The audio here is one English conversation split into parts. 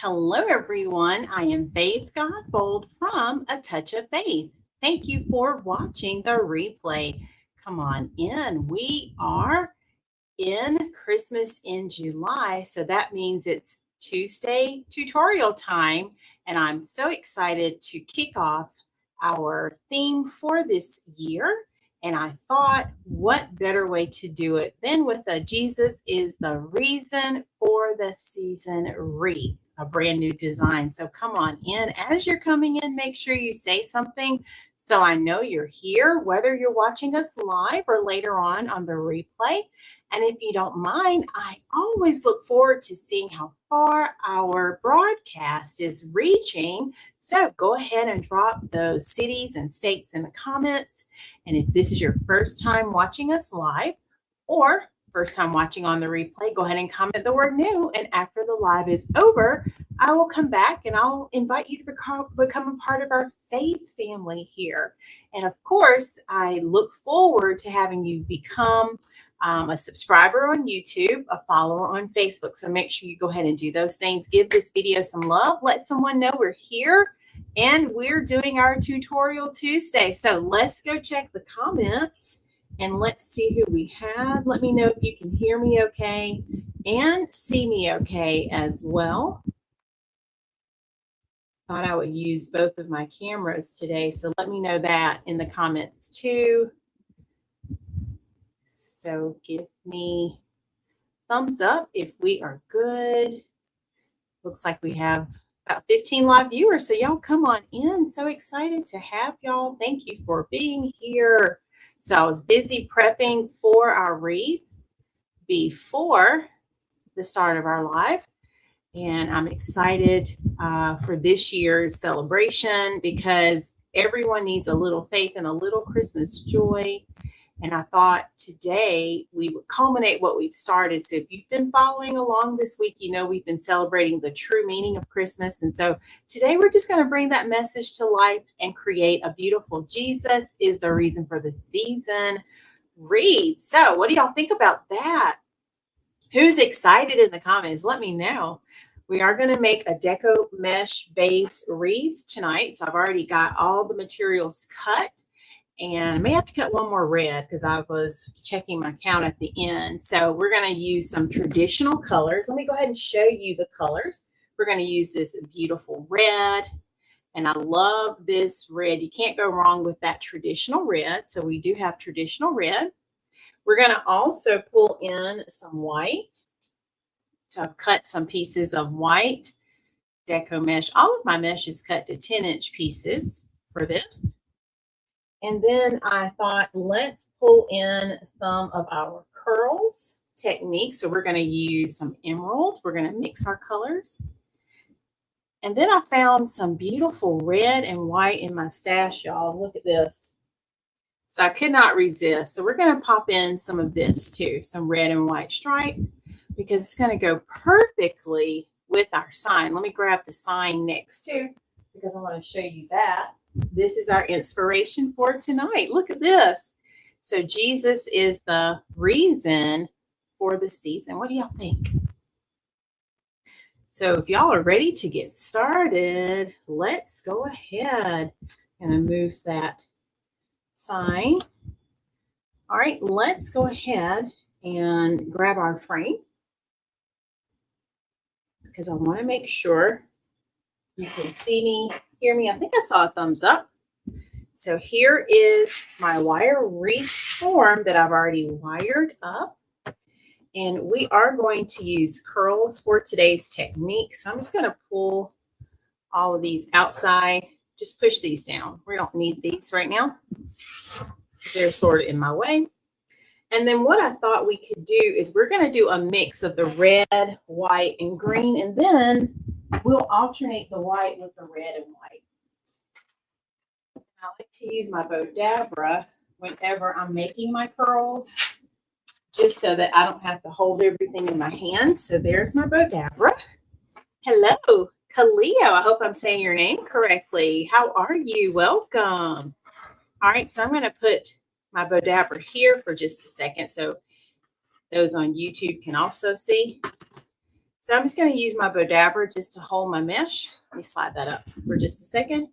Hello, everyone. I am Faith Godbold from A Touch of Faith. Thank you for watching the replay. Come on in. We are in Christmas in July, so that means it's Tuesday tutorial time, and I'm so excited to kick off our theme for this year. And I thought, what better way to do it than with a Jesus is the reason for the season wreath, a brand new design. So come on in. As you're coming in, make sure you say something so I know you're here, whether you're watching us live or later on the replay. And if you don't mind, I always look forward to seeing how far our broadcast is reaching. So go ahead and drop those cities and states in the comments. And if this is your first time watching us live or first time watching on the replay, go ahead and comment the word new. And after the live is over, I will come back and I'll invite you to become a part of our faith family here. And of course, I look forward to having you become a subscriber on YouTube, a follower on Facebook. So make sure you go ahead and do those things. Give this video some love. Let someone know we're here and we're doing our Tutorial Tuesday. So let's go check the comments and let's see who we have. Let me know if you can hear me okay and see me okay as well. Thought I would use both of my cameras today, so let me know that in the comments too. So give me thumbs up if we are good. Looks like we have about 15 live viewers, so y'all come on in. So excited to have y'all. Thank you for being here. So I was busy prepping for our wreath before the start of our live. And I'm excited for this year's celebration because everyone needs a little faith and a little Christmas joy. And I thought today we would culminate what we've started. So if you've been following along this week, you know we've been celebrating the true meaning of Christmas. And so today we're just going to bring that message to life and create a beautiful Jesus is the reason for the season wreath. So what do y'all think about that? Who's excited in the comments? Let me know. We are going to make a deco mesh base wreath tonight. So I've already got all the materials cut. And I may have to cut one more red because I was checking my count at the end. So we're going to use some traditional colors. Let me go ahead and show you the colors. We're going to use this beautiful red. And I love this red. You can't go wrong with that traditional red. So we do have traditional red. We're going to also pull in some white. So I've cut some pieces of white deco mesh. All of my mesh is cut to 10-inch pieces for this. And then I thought, let's pull in some of our curls technique. So we're going to use some emerald. We're going to mix our colors. And then I found some beautiful red and white in my stash, y'all. Look at this. So I could not resist. So we're going to pop in some of this too, some red and white stripe, because it's going to go perfectly with our sign. Let me grab the sign next too, because I want to show you that. This is our inspiration for tonight. Look at this. So Jesus is the reason for the season. What do y'all think? So if y'all are ready to get started, let's go ahead and move that sign. All right, let's go ahead and grab our frame because I want to make sure you can see me, hear me. I think I saw a thumbs up. So here is my wire wreath form that I've already wired up. And we are going to use curls for today's technique. So I'm just going to pull all of these outside. Just push these down. We don't need these right now. They're sort of in my way. And then what I thought we could do is we're going to do a mix of the red, white, and green. And then we'll alternate the white with the red and white. I like to use my Bodabra whenever I'm making my curls, just so that I don't have to hold everything in my hand. So there's my Bodabra. Hello, Kaleo. I hope I'm saying your name correctly. How are you? Welcome. All right, so I'm going to put my Bodabra here for just a second so those on YouTube can also see. So I'm just going to use my Bodabra just to hold my mesh. Let me slide that up for just a second.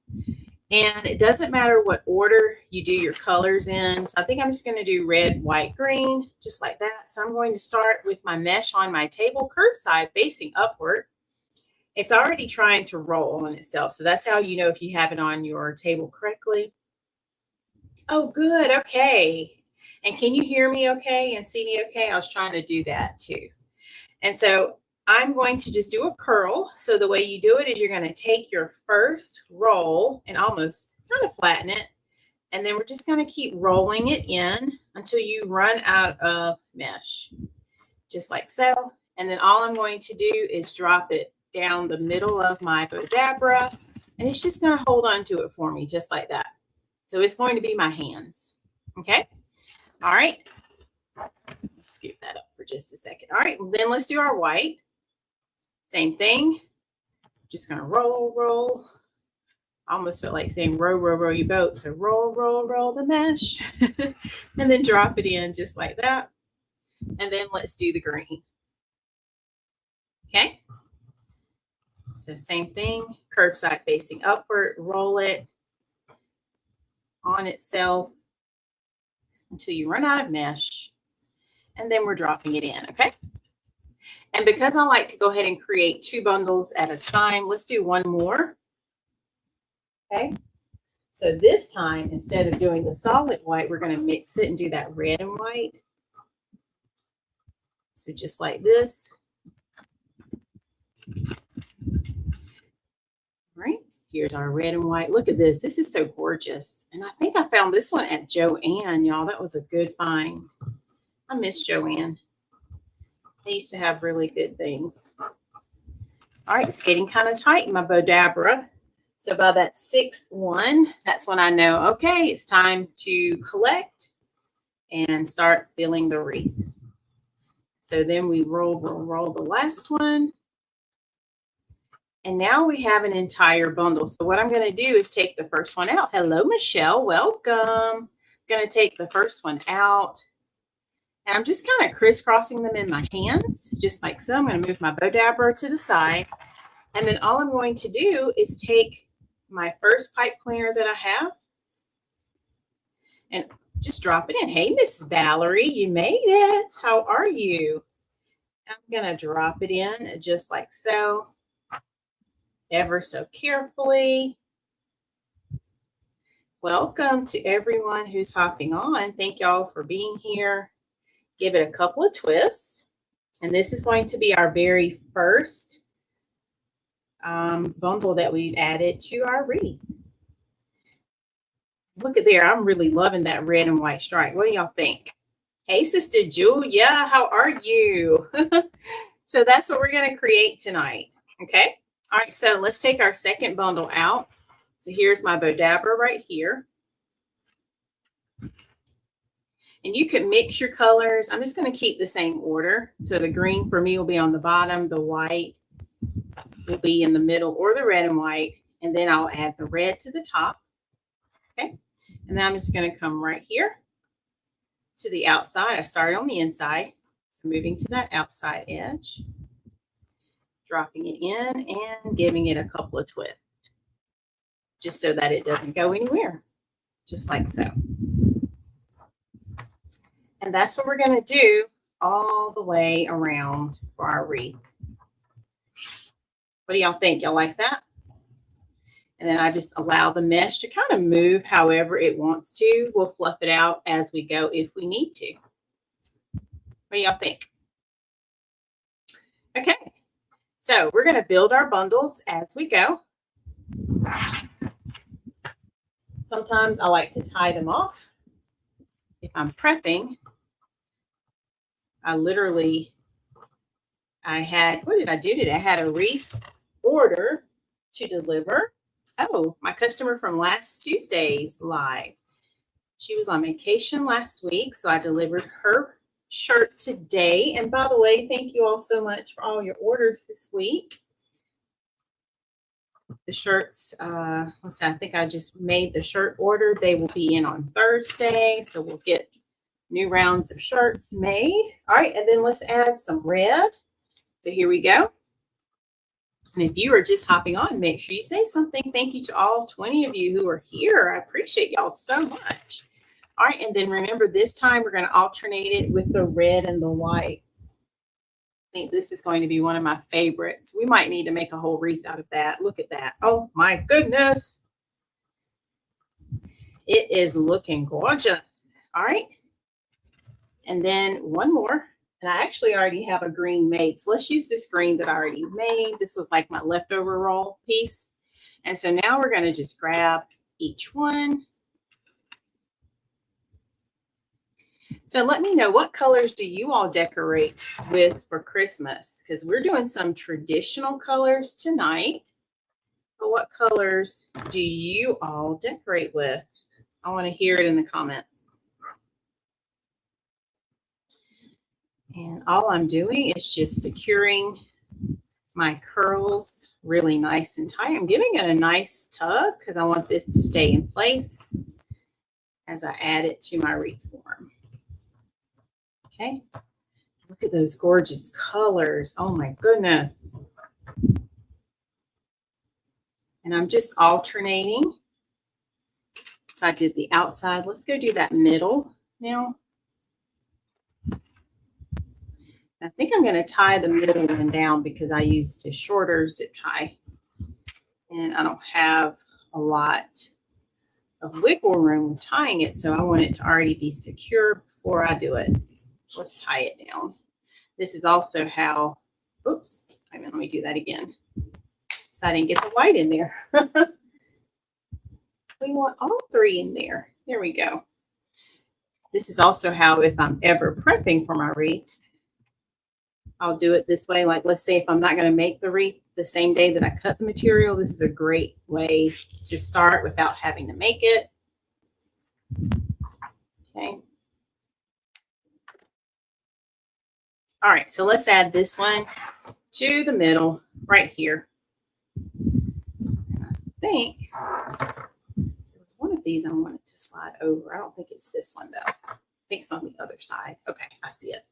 And it doesn't matter what order you do your colors in. So I think I'm just going to do red, white, green, just like that. So I'm going to start with my mesh on my table, curbside, facing upward. It's already trying to roll on itself. So that's how you know if you have it on your table correctly. Oh, good. Okay. And can you hear me okay and see me okay? I was trying to do that too. And so I'm going to just do a curl. So the way you do it is you're going to take your first roll and almost kind of flatten it. And then we're just going to keep rolling it in until you run out of mesh, just like so. And then all I'm going to do is drop it down the middle of my Bodabra, and it's just going to hold on to it for me, just like that. So it's going to be my hands. Okay. All right. Let's scoop that up for just a second. All right. Then let's do our white. Same thing. Just going to roll, roll. I almost felt like saying row, row, row your boat. So roll, roll, roll the mesh. And then drop it in just like that. And then let's do the green. Okay. So same thing. Curbside facing upward. Roll it on itself until you run out of mesh. And then we're dropping it in. Okay. And because I like to go ahead and create 2 bundles at a time, let's do one more. Okay. So this time, instead of doing the solid white, we're going to mix it and do that red and white. So just like this. All right. Here's our red and white. Look at this. This is so gorgeous. And I think I found this one at Joann, y'all. That was a good find. I miss Joann. They used to have really good things. All right. It's getting kind of tight in my Bodabra. So by that 6th one, that's when I know, okay, it's time to collect and start filling the wreath. So then we roll the last one. And now we have an entire bundle. So what I'm going to do is take the first one out. Hello, Michelle. Welcome. I'm going to take the first one out. And I'm just kind of crisscrossing them in my hands, just like so. I'm going to move my Bodabra to the side. And then all I'm going to do is take my first pipe cleaner that I have and just drop it in. Hey, Miss Valerie, you made it. How are you? I'm going to drop it in just like so, ever so carefully. Welcome to everyone who's hopping on. Thank y'all for being here. Give it a couple of twists. And this is going to be our very first bundle that we've added to our wreath. Look at there. I'm really loving that red and white stripe. What do y'all think? Hey, Sister Julia, how are you? So that's what we're going to create tonight. Okay. All right. So let's take our second bundle out. So here's my Bodabra right here. And you can mix your colors. I'm just going to keep the same order. So the green for me will be on the bottom. The white will be in the middle, or the red and white. And then I'll add the red to the top. Okay. And then I'm just going to come right here to the outside. I started on the inside. So moving to that outside edge, dropping it in and giving it a couple of twists, just so that it doesn't go anywhere, just like so. And that's what we're going to do all the way around for our wreath. What do y'all think? Y'all like that? And then I just allow the mesh to kind of move however it wants to. We'll fluff it out as we go if we need to. What do y'all think? Okay. So we're going to build our bundles as we go. Sometimes I like to tie them off. If I'm prepping, I had, what did I do today? I had a wreath order to deliver. Oh, my customer from last Tuesday's live. She was on vacation last week, so I delivered her shirt today. And by the way, thank you all so much for all your orders this week. The shirts, let's see, I think I just made the shirt order. They will be in on Thursday, so we'll get new rounds of shirts made. All right, and then let's add some red. So here we go. And if you are just hopping on, make sure you say something. Thank you to all 20 of you who are here. I appreciate y'all so much. All right, and then remember this time we're going to alternate it with the red and the white. I think this is going to be one of my favorites. We might need to make a whole wreath out of that. Look at that. Oh my goodness. It is looking gorgeous. All right. And then one more. And I actually already have a green made. So let's use this green that I already made. This was like my leftover roll piece. And so now we're going to just grab each one. So let me know, what colors do you all decorate with for Christmas? Because we're doing some traditional colors tonight. But what colors do you all decorate with? I want to hear it in the comments. And all I'm doing is just securing my curls really nice and tight. I'm giving it a nice tug because I want this to stay in place as I add it to my wreath form. Okay, look at those gorgeous colors. Oh my goodness. And I'm just alternating. So I did the outside. Let's go do that middle now. I think I'm going to tie the middle one down because I used a shorter zip tie. And I don't have a lot of wiggle room with tying it. So I want it to already be secure before I do it. Let's tie it down. This is also how, oops, let me do that again. So I didn't get the white in there. We want all three in there. There we go. This is also how, if I'm ever prepping for my wreath, I'll do it this way. Like, let's say if I'm not going to make the wreath the same day that I cut the material, this is a great way to start without having to make it. Okay. All right, so let's add this one to the middle right here. I think there was one of these I wanted to slide over. I don't think it's this one though. I think it's on the other side. Okay, I see it.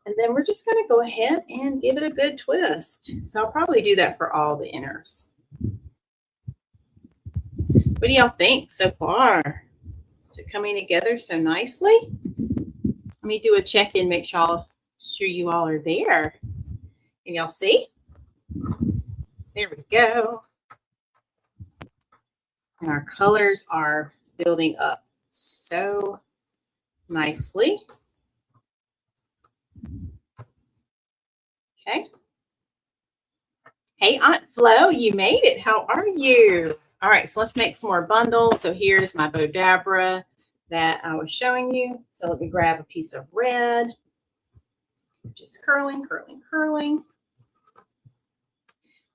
And then we're just going to go ahead and give it a good twist. So I'll probably do that for all the inners. What do y'all think so far? Is it coming together so nicely? Let me do a check-in, make sure you all are there. Can y'all see? There we go. And our colors are building up so nicely. Okay. Hey, Aunt Flo, you made it. How are you? All right, so let's make some more bundles. So here's my Bodabra that I was showing you. So let me grab a piece of red. Just curling, curling, curling.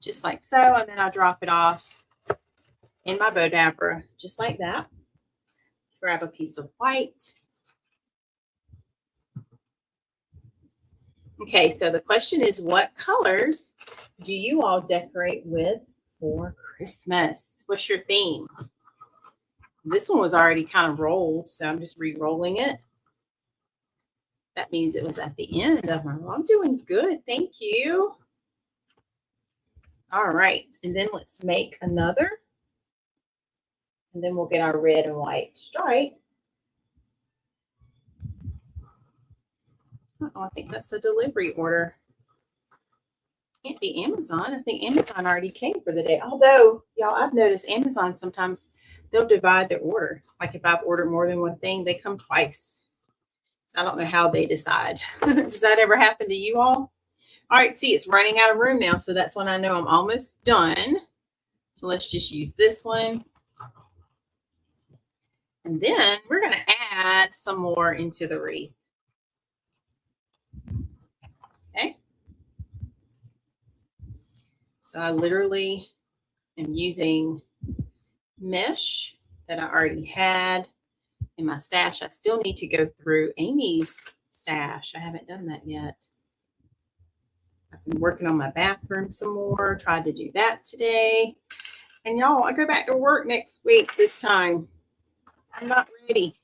Just like so. And then I'll drop it off in my Bodabra, just like that. Let's grab a piece of white. Okay, so the question is, what colors do you all decorate with for Christmas? What's your theme? This one was already kind of rolled, so I'm just re-rolling it. That means it was at the end of my roll. I'm doing good, thank you. All right, and then let's make another. And then we'll get our red and white stripe. Oh, I think that's a delivery order. Can't be Amazon. I think Amazon already came for the day. Although, y'all, I've noticed Amazon sometimes they'll divide their order. Like if I've ordered more than one thing, they come twice. So I don't know how they decide. Does that ever happen to you all? All right, see, it's running out of room now. So that's when I know I'm almost done. So let's just use this one. And then we're going to add some more into the wreath. Okay. So I literally am using mesh that I already had in my stash. I still need to go through Amy's stash. I haven't done that yet. I've been working on my bathroom some more. Tried to do that today. And y'all, I go back to work next week this time. I'm not ready.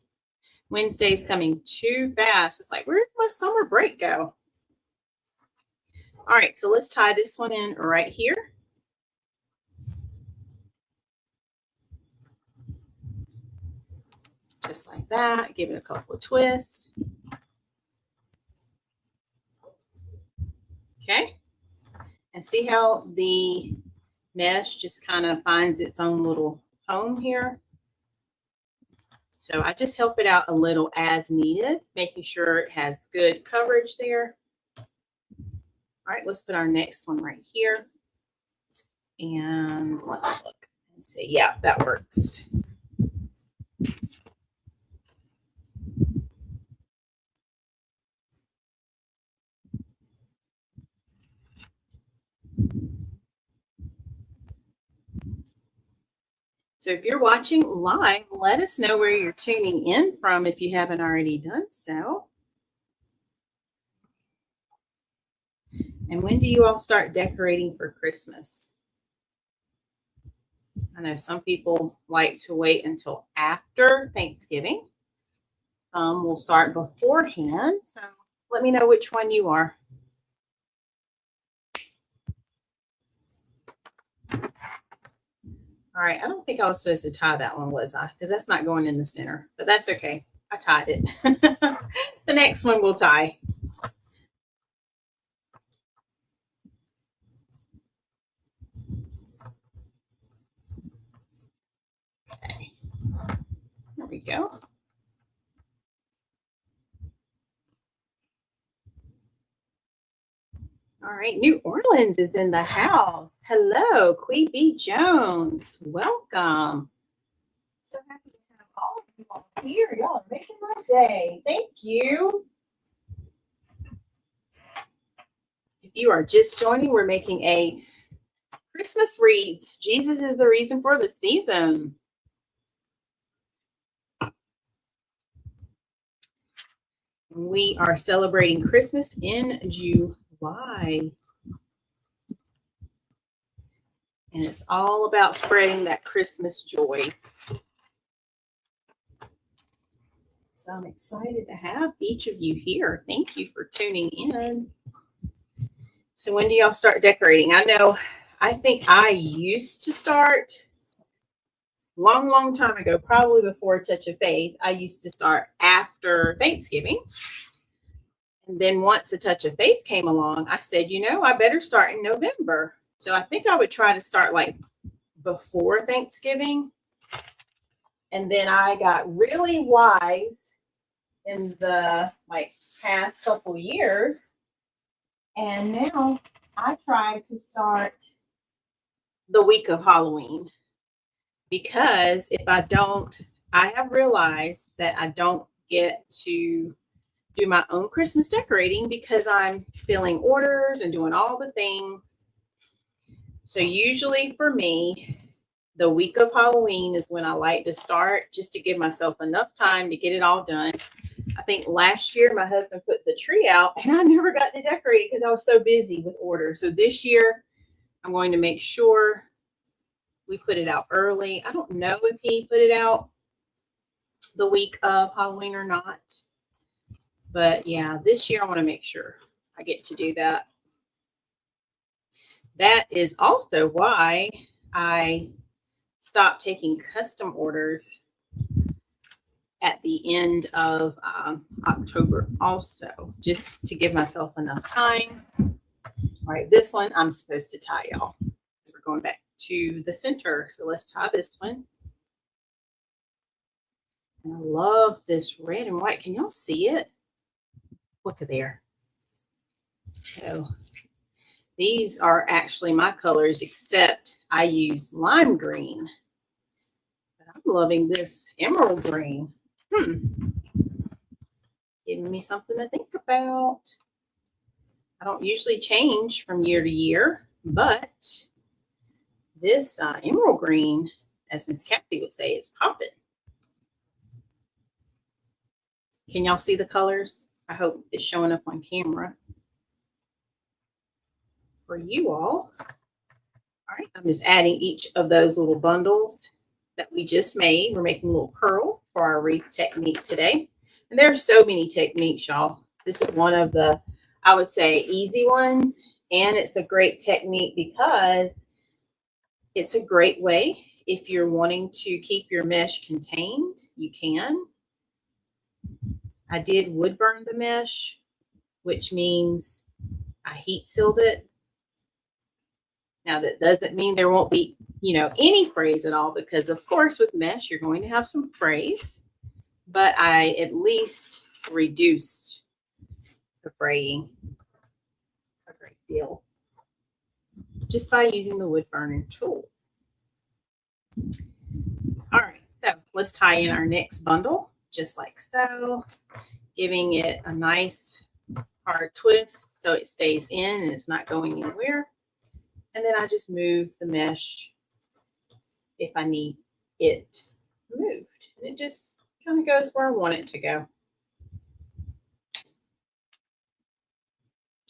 Wednesday's coming too fast. It's like, where did my summer break go? All right, so let's tie this one in right here. Just like that. Give it a couple of twists. Okay. And see how the mesh just kind of finds its own little home here. So I just help it out a little as needed, making sure it has good coverage there. All right, let's put our next one right here. And let me look and see. Yeah, that works. So if you're watching live, let us know where you're tuning in from if you haven't already done so. And when do you all start decorating for Christmas? I know some people like to wait until after Thanksgiving. Some will start beforehand. So let me know which one you are. All right, I don't think I was supposed to tie that one, was I? Because that's not going in the center, but that's okay. I tied it. The next one we'll tie. Okay, there we go. All right, New Orleans is in the house. Hello, Queen B. Jones. Welcome. So happy to have all of you all here. Y'all are making my day. Thank you. If you are just joining, we're making a Christmas wreath. Jesus is the reason for the season. We are celebrating Christmas in July. And it's all about spreading that Christmas joy. So I'm excited to have each of you here. Thank you for tuning in. So when do y'all start decorating? I think I used to start long time ago, probably before A Touch of Faith. I used to start after Thanksgiving. And then once A Touch of Faith came along, I said, I better start in November. So I think I would try to start like before Thanksgiving. And then I got really wise in the past couple years. And now I try to start the week of Halloween. Because if I don't, I have realized that I don't get to do my own Christmas decorating because I'm filling orders and doing all the things. So usually for me, the week of Halloween is when I like to start, just to give myself enough time to get it all done. I think last year my husband put the tree out and I never got to decorate it because I was so busy with orders. So this year I'm going to make sure we put it out early. I don't know if he put it out the week of Halloween or not. But yeah, this year I want to make sure I get to do that. That is also why I stopped taking custom orders at the end of October also, just to give myself enough time. All right, this one I'm supposed to tie, y'all. So we're going back to the center. So let's tie this one. And I love this red and white. Can y'all see it? Look at there. So these are actually my colors, except I use lime green. But I'm loving this emerald green. Giving me something to think about. I don't usually change from year to year, but this emerald green, as Miss Kathy would say, is popping. Can y'all see the colors? I hope it's showing up on camera for you all. All right, I'm just adding each of those little bundles that we just made. We're making little curls for our wreath technique today. And there are so many techniques, y'all. This is one of the, I would say, easy ones. And it's a great technique because it's a great way if you're wanting to keep your mesh contained, you can. I did wood burn the mesh, which means I heat sealed it. Now that doesn't mean there won't be, any frays at all, because of course with mesh, you're going to have some frays, but I at least reduced the fraying a great deal just by using the wood burning tool. All right, so let's tie in our next bundle, just like so, giving it a nice hard twist so it stays in and it's not going anywhere. And then I just move the mesh if I need it moved. And it just kind of goes where I want it to go.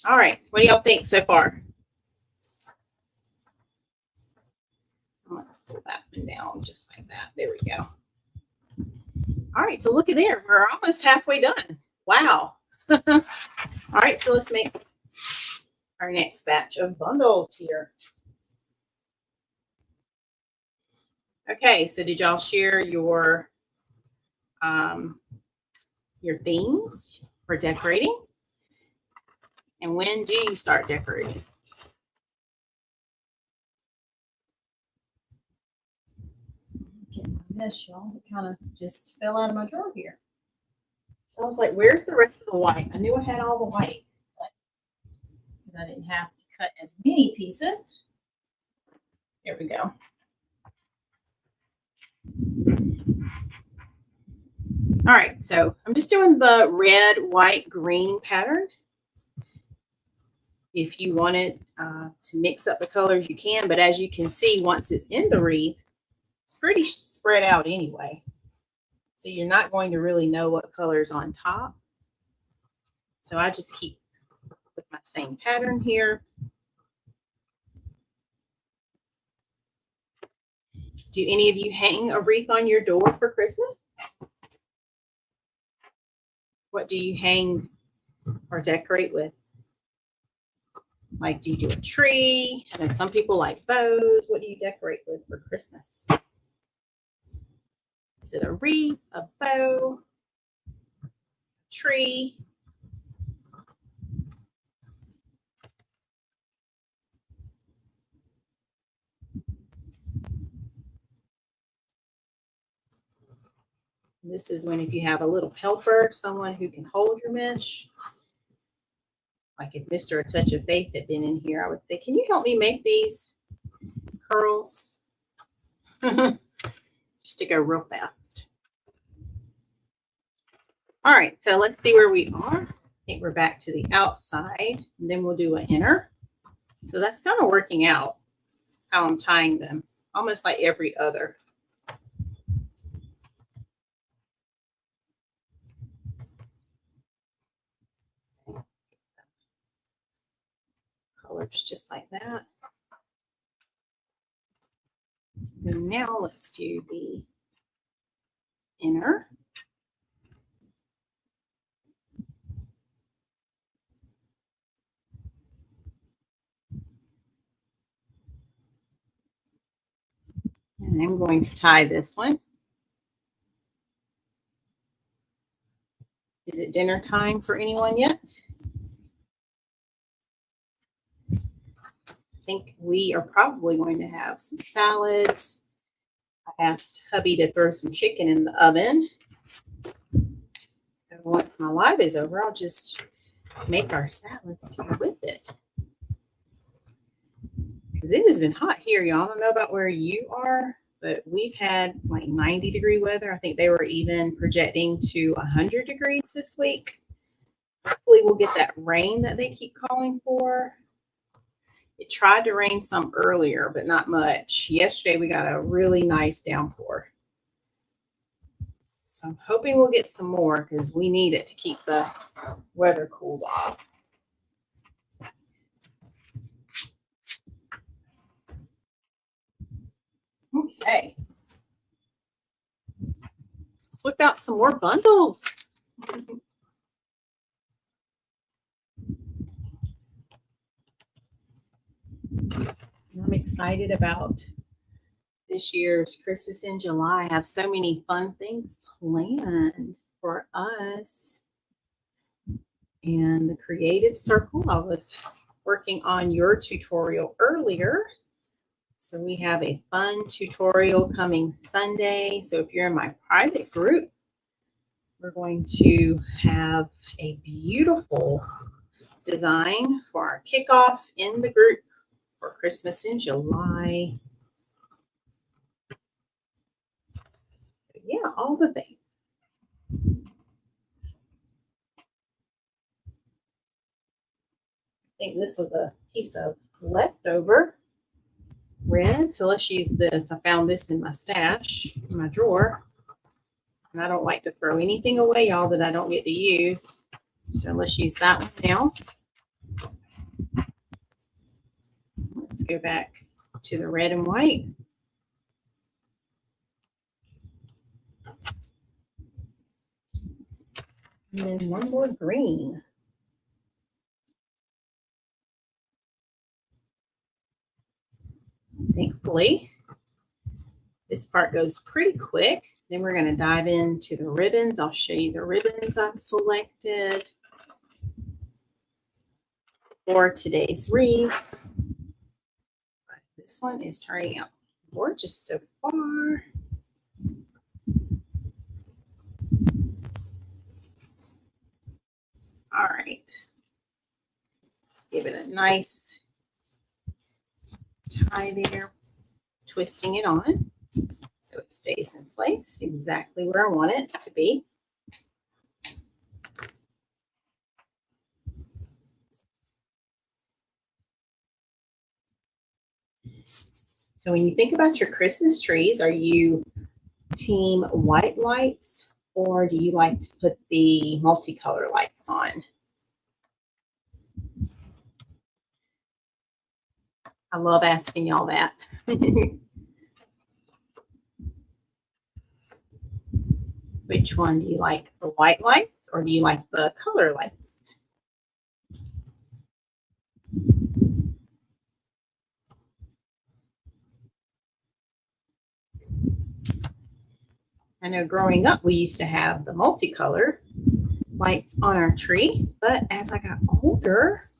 All right, what do y'all think so far? Let's pull that one down just like that. There we go. All right, so look at there. We're almost halfway done. Wow. All right, so let's make our next batch of bundles here. Okay, so did y'all share your themes for decorating? And when do you start decorating? Get my mesh, y'all. It kind of just fell out of my drawer here. So I was like, where's the rest of the white? I knew I had all the white, because I didn't have to cut as many pieces. There we go. All right, so I'm just doing the red, white, green pattern. If you wanted to mix up the colors, you can, but as you can see, once it's in the wreath, it's pretty spread out anyway. So you're not going to really know what color's on top. So I just keep with my same pattern here. Do any of you hang a wreath on your door for Christmas? What do you hang or decorate with? Like, do you do a tree? I know some people like bows. What do you decorate with for Christmas? Is it a wreath, a bow, a tree? This is when if you have a little helper, someone who can hold your mesh. Like if Mr. A Touch of Faith had been in here, I would say, can you help me make these curls? Just to go real fast. All right, so let's see where we are. I think we're back to the outside, and then we'll do an inner. So that's kind of working out how I'm tying them, almost like every other. Colors just like that. And now let's do the inner. And I'm going to tie this one. Is it dinner time for anyone yet? I think we are probably going to have some salads. I asked hubby to throw some chicken in the oven. So once my live is over, I'll just make our salads to go with it. Because it has been hot here, y'all. I don't know about where you are, but we've had like 90-degree weather. I think they were even projecting to 100 degrees this week. Hopefully we'll get that rain that they keep calling for. It tried to rain some earlier, but not much. Yesterday we got a really nice downpour. So I'm hoping we'll get some more because we need it to keep the weather cooled off. Okay. Let's whip out some more bundles. I'm excited about this year's Christmas in July. I have so many fun things planned for us. And the creative circle, I was working on your tutorial earlier. So we have a fun tutorial coming Sunday. So if you're in my private group, we're going to have a beautiful design for our kickoff in the group for Christmas in July. So yeah, all the things. I think this was a piece of leftover red. So let's use this. I found this in my stash, in my drawer. And I don't like to throw anything away, y'all, that I don't get to use. So let's use that one now. Let's go back to the red and white. And then one more green. Thankfully, this part goes pretty quick. Then we're going to dive into the ribbons. I'll show you the ribbons I've selected for today's wreath. This one is turning out gorgeous so far. All right. Let's give it a nice tie there, twisting it on so it stays in place exactly where I want it to be. So when you think about your Christmas trees, are you team white lights or do you like to put the multicolor lights on? I love asking y'all that. Which one do you like, the white lights or do you like the color lights? I know growing up, we used to have the multicolor lights on our tree, but as I got older,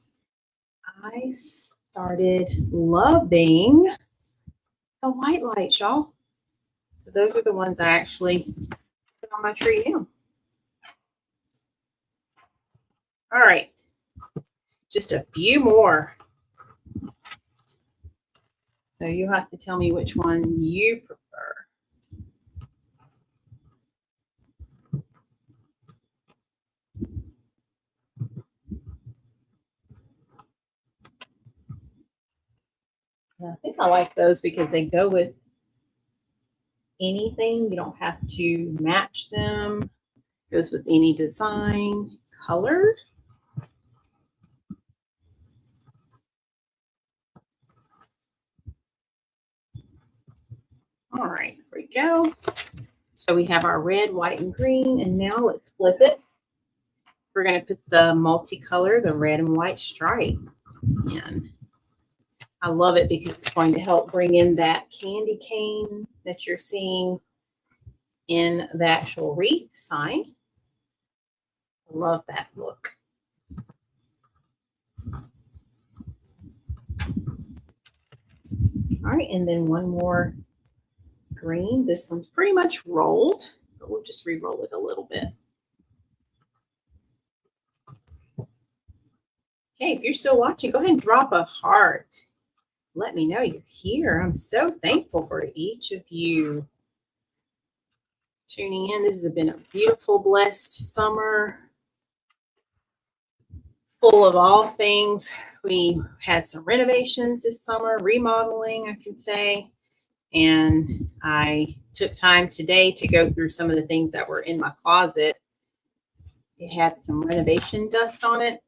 I started loving the white lights, y'all. So those are the ones I actually put on my tree now. All right, just a few more. So you have to tell me which one you prefer. And I think I like those because they go with anything. You don't have to match them. Goes with any design, color. All right, here we go. So we have our red, white, and green, and now let's flip it. We're going to put the multicolor, the red and white stripe in. I love it because it's going to help bring in that candy cane that you're seeing in the actual wreath sign. I love that look. All right, and then one more green. This one's pretty much rolled, but we'll just re-roll it a little bit. Okay, if you're still watching, go ahead and drop a heart. Let me know you're here. I'm so thankful for each of you tuning in. This has been a beautiful, blessed summer, full of all things. We had some renovations this summer, remodeling, I should say. And I took time today to go through some of the things that were in my closet. It had some renovation dust on it,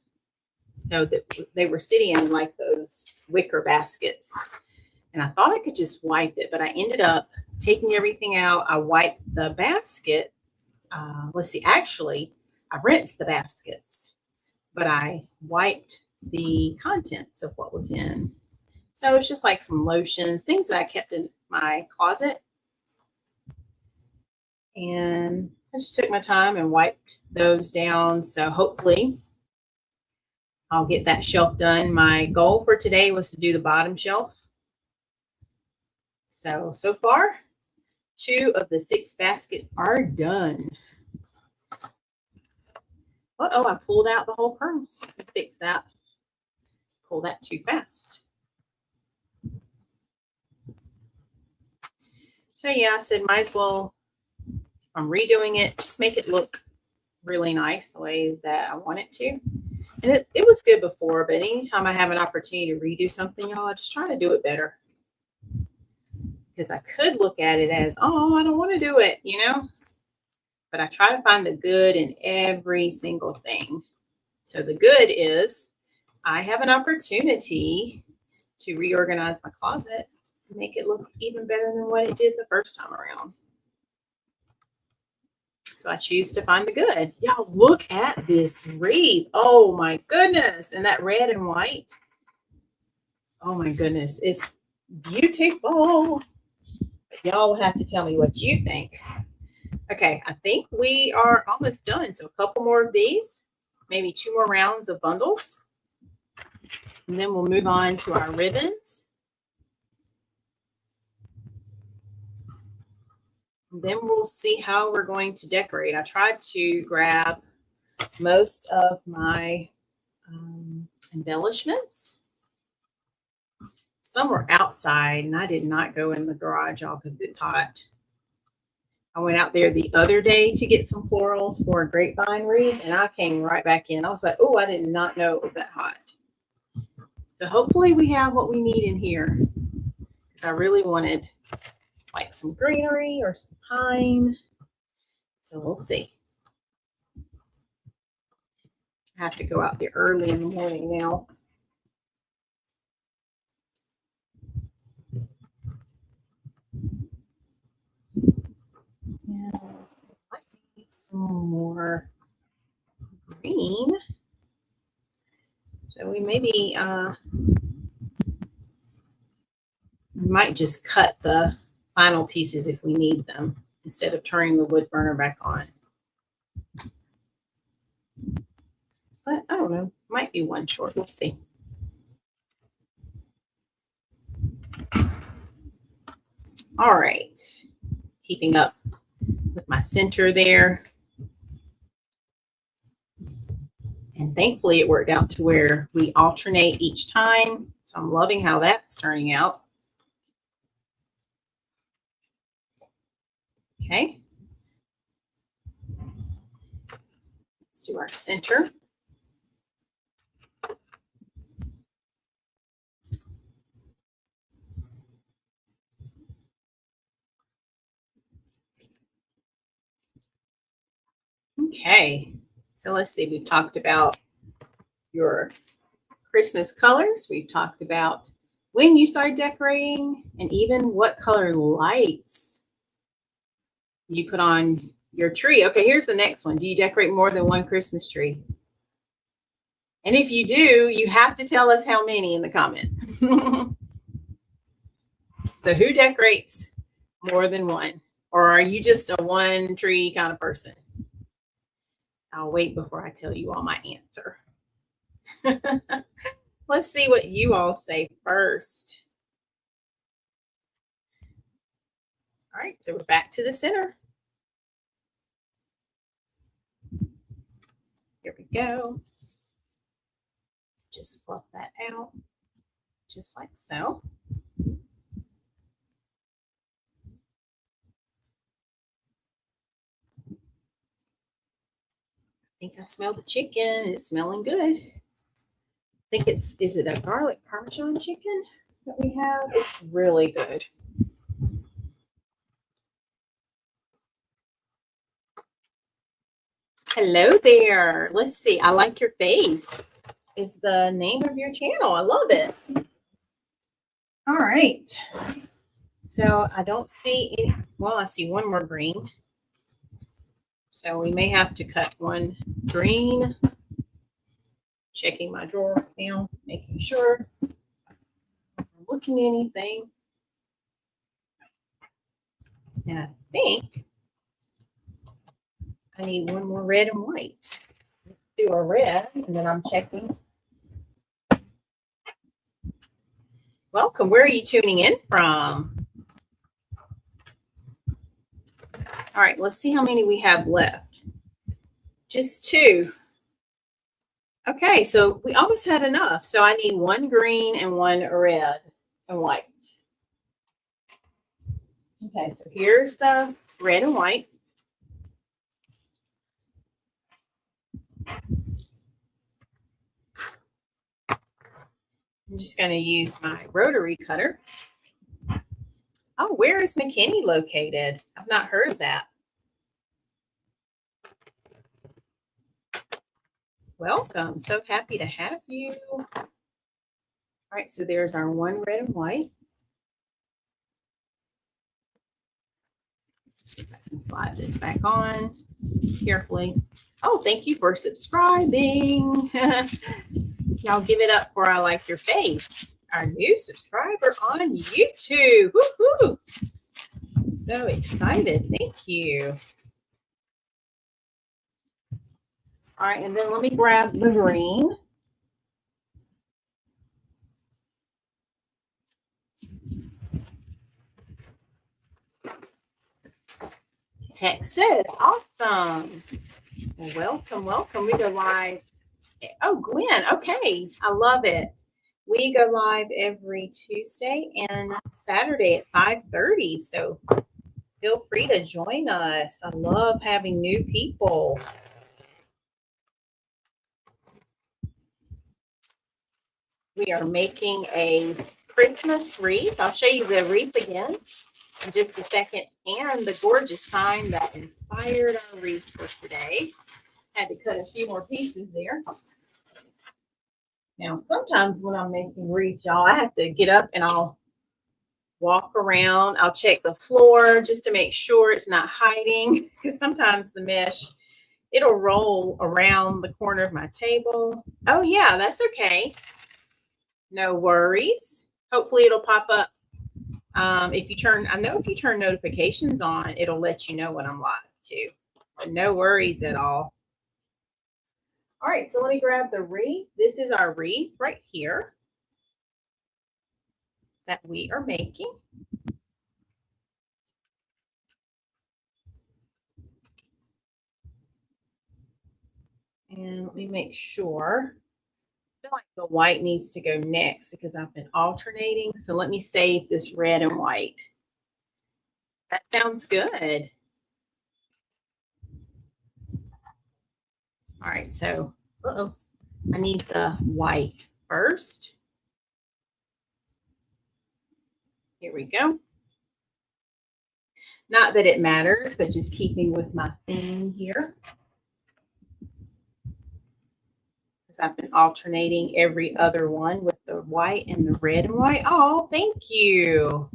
so that they were sitting in like those wicker baskets. And I thought I could just wipe it, but I ended up taking everything out. I wiped the basket. Let's see, actually, I rinsed the baskets, but I wiped the contents of what was in. So it's just like some lotions, things that I kept in my closet. And I just took my time and wiped those down. So hopefully I'll get that shelf done. My goal for today was to do the bottom shelf. So far, 2 of the fixed baskets are done. Uh-oh, I pulled out the whole kernels. Fix that. Pull that too fast. So yeah, I said might as well, if I'm redoing it, just make it look really nice the way that I want it to. And it was good before, but anytime I have an opportunity to redo something, y'all, I just try to do it better. Because I could look at it as, oh, I don't want to do it, you know? But I try to find the good in every single thing. So the good is I have an opportunity to reorganize my closet and make it look even better than what it did the first time around. So I choose to find the good. Y'all, look at this wreath. Oh my goodness. And that red and white. Oh my goodness. It's beautiful. Y'all will have to tell me what you think. Okay, I think we are almost done. So a couple more of these, maybe 2 more rounds of bundles. And then we'll move on to our ribbons. And then we'll see how we're going to decorate. I tried to grab most of my embellishments. Some were outside, and I did not go in the garage, y'all, because it's hot. I went out there the other day to get some florals for a grapevine wreath, and I came right back in. I was like, oh, I did not know it was that hot. So hopefully we have what we need in here, because I really wanted like some greenery or some pine. So we'll see. I have to go out there early in the morning now. Yeah, I need some more green. So we maybe might just cut the final pieces if we need them instead of turning the wood burner back on. But I don't know, might be one short. We'll see. All right, keeping up with my center there. And thankfully it worked out to where we alternate each time. So I'm loving how that's turning out. Okay. Let's do our center. Okay. So let's see, we've talked about your Christmas colors. We've talked about when you start decorating and even what color lights you put on your tree. Okay, here's the next one. Do you decorate more than one Christmas tree? And if you do, you have to tell us how many in the comments. So who decorates more than one? Or are you just a one tree kind of person? I'll wait before I tell you all my answer. Let's see what you all say first. All right, so we're back to the center. Here we go. Just fluff that out, just like so. I think I smell the chicken. It's smelling good. I think is it a garlic Parmesan chicken that we have? It's really good. Hello there. Let's see. I like your face. Is the name of your channel. I love it. All right. So I don't see any, well, I see one more green. So we may have to cut one green. Checking my drawer now, making sure I'm looking at anything. And I think I need one more red and white. Do a red, and then I'm checking. Welcome. Where are you tuning in from? All right, let's see how many we have left. Just 2. Okay, so we almost had enough. So I need one green and one red and white. Okay, so here's the red and white. I'm just going to use my rotary cutter. Oh, where is McKinney located? I've not heard of that. Welcome. So happy to have you. All right, so there's our one red and white. Slide this back on carefully. Oh, thank you for subscribing. Y'all give it up for I Like Your Face, our new subscriber on YouTube. Woohoo! So excited. Thank you. All right, and then let me grab the green. Texas, awesome. Welcome, welcome. We go live. Oh, Gwen, okay. I love it. We go live every Tuesday and Saturday at 5:30. So feel free to join us. I love having new people. We are making a Christmas wreath. I'll show you the wreath again in just a second, and the gorgeous sign that inspired our wreath for today. Had to cut a few more pieces there. Now, sometimes when I'm making wreaths, y'all, I have to get up and I'll walk around. I'll check the floor just to make sure it's not hiding, because sometimes the mesh, it'll roll around the corner of my table. Oh, yeah, that's okay. No worries. Hopefully it'll pop up. If you turn notifications on, it'll let you know when I'm live too. But no worries at all. All right, so let me grab the wreath. This is our wreath right here that we are making. And let me make sure. I feel like the white needs to go next because I've been alternating. So let me save this red and white. That sounds good. All right, so I need the white first. Here we go. Not that it matters, but just keeping with my theme here. Because I've been alternating every other one with the white and the red and white. Oh, thank you.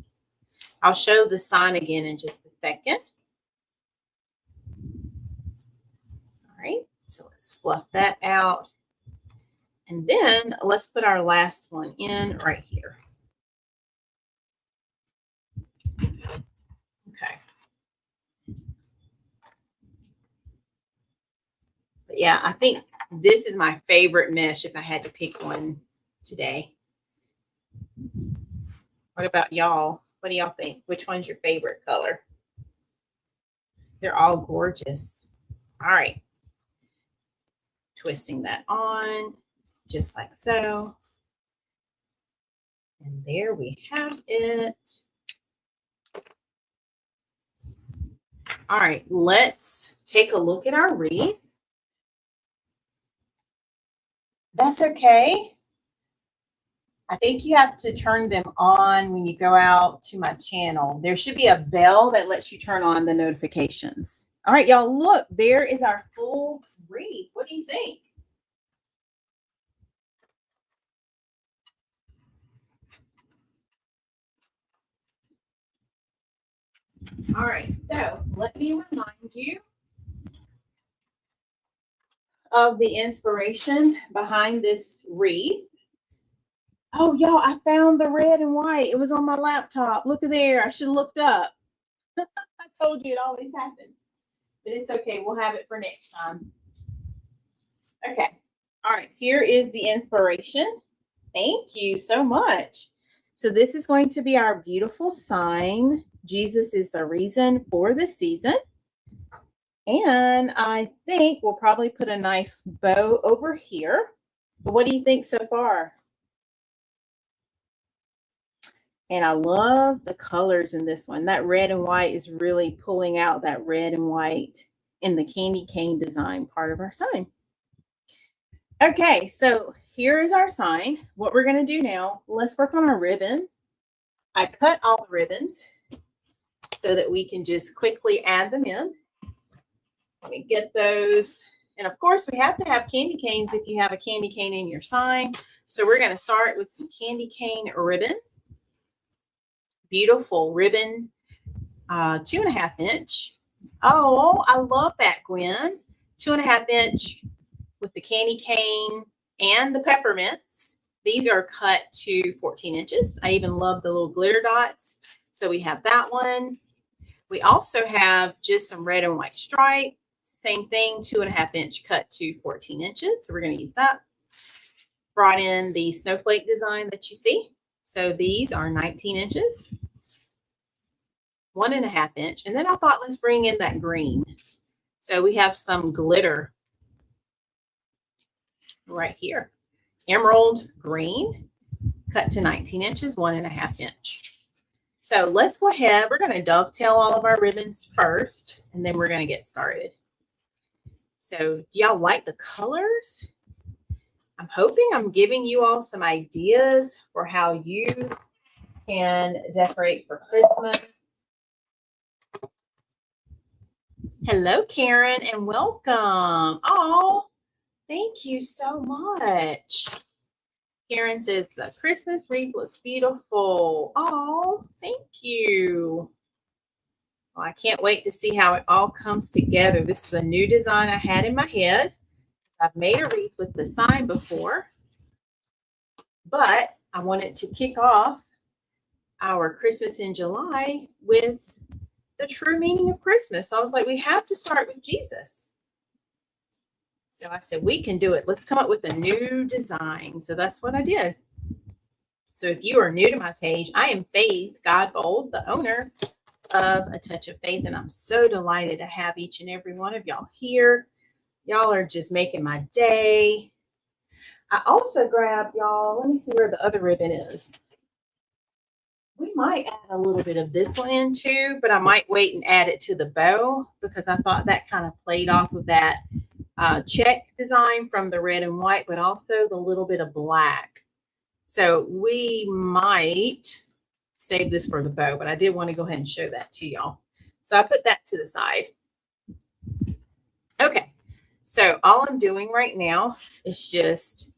I'll show the sign again in just a second. All right, so let's fluff that out. And then let's put our last one in right here. Okay. But yeah, I think this is my favorite mesh if I had to pick one today. What about y'all? What do y'all think? Which one's your favorite color? They're all gorgeous. All right. Twisting that on just like so. And there we have it. All right, let's take a look at our wreath. That's okay. I think you have to turn them on when you go out to my channel. There should be a bell that lets you turn on the notifications. All right, y'all, look, there is our full wreath. What do you think? All right, so let me remind you of the inspiration behind this wreath. Oh, y'all, I found the red and white. It was on my laptop. Look at there. I should have looked up. I told you it always happens. But it's okay. We'll have it for next time. Okay. All right. Here is the inspiration. Thank you so much. So this is going to be our beautiful sign. Jesus is the reason for the season. And I think we'll probably put a nice bow over here. But what do you think so far? And I love the colors in this one. That red and white is really pulling out that red and white in the candy cane design part of our sign. Okay, so here is our sign. What we're going to do now, let's work on our ribbons. I cut all the ribbons so that we can just quickly add them in. Let me get those. And of course, we have to have candy canes if you have a candy cane in your sign. So we're going to start with some candy cane ribbon. Beautiful ribbon, 2.5 inch. Oh, I love that, Gwen. 2.5 inch with the candy cane and the peppermints. These are cut to 14 inches. I even love the little glitter dots. So we have that one. We also have just some red and white stripe. Same thing, 2.5 inch cut to 14 inches. So we're going to use that. Brought in the snowflake design that you see. So these are 19 inches, 1.5 inch. And then I thought, let's bring in that green. So we have some glitter right here. Emerald green, cut to 19 inches, 1.5 inch. So let's go ahead. We're going to dovetail all of our ribbons first, and then we're going to get started. So do y'all like the colors? I'm hoping I'm giving you all some ideas for how you can decorate for Christmas. Hello, Karen, and welcome. Oh, thank you so much. Karen says the Christmas wreath looks beautiful. Oh, thank you. Well, I can't wait to see how it all comes together. This is a new design I had in my head. I've made a wreath with the sign before, but I wanted to kick off our Christmas in July with the true meaning of Christmas. So I was like, we have to start with Jesus. So I said, we can do it. Let's come up with a new design. So that's what I did. So if you are new to my page, I am Faith Godbold, the owner of A Touch of Faith, and I'm so delighted to have each and every one of y'all here. Y'all are just making my day. I also grabbed, y'all, let me see where the other ribbon is. We might add a little bit of this one in too, but I might wait and add it to the bow because I thought that kind of played off of that check design from the red and white, but also the little bit of black. So we might save this for the bow, but I did want to go ahead and show that to y'all. So I put that to the side. Okay. So all I'm doing right now is just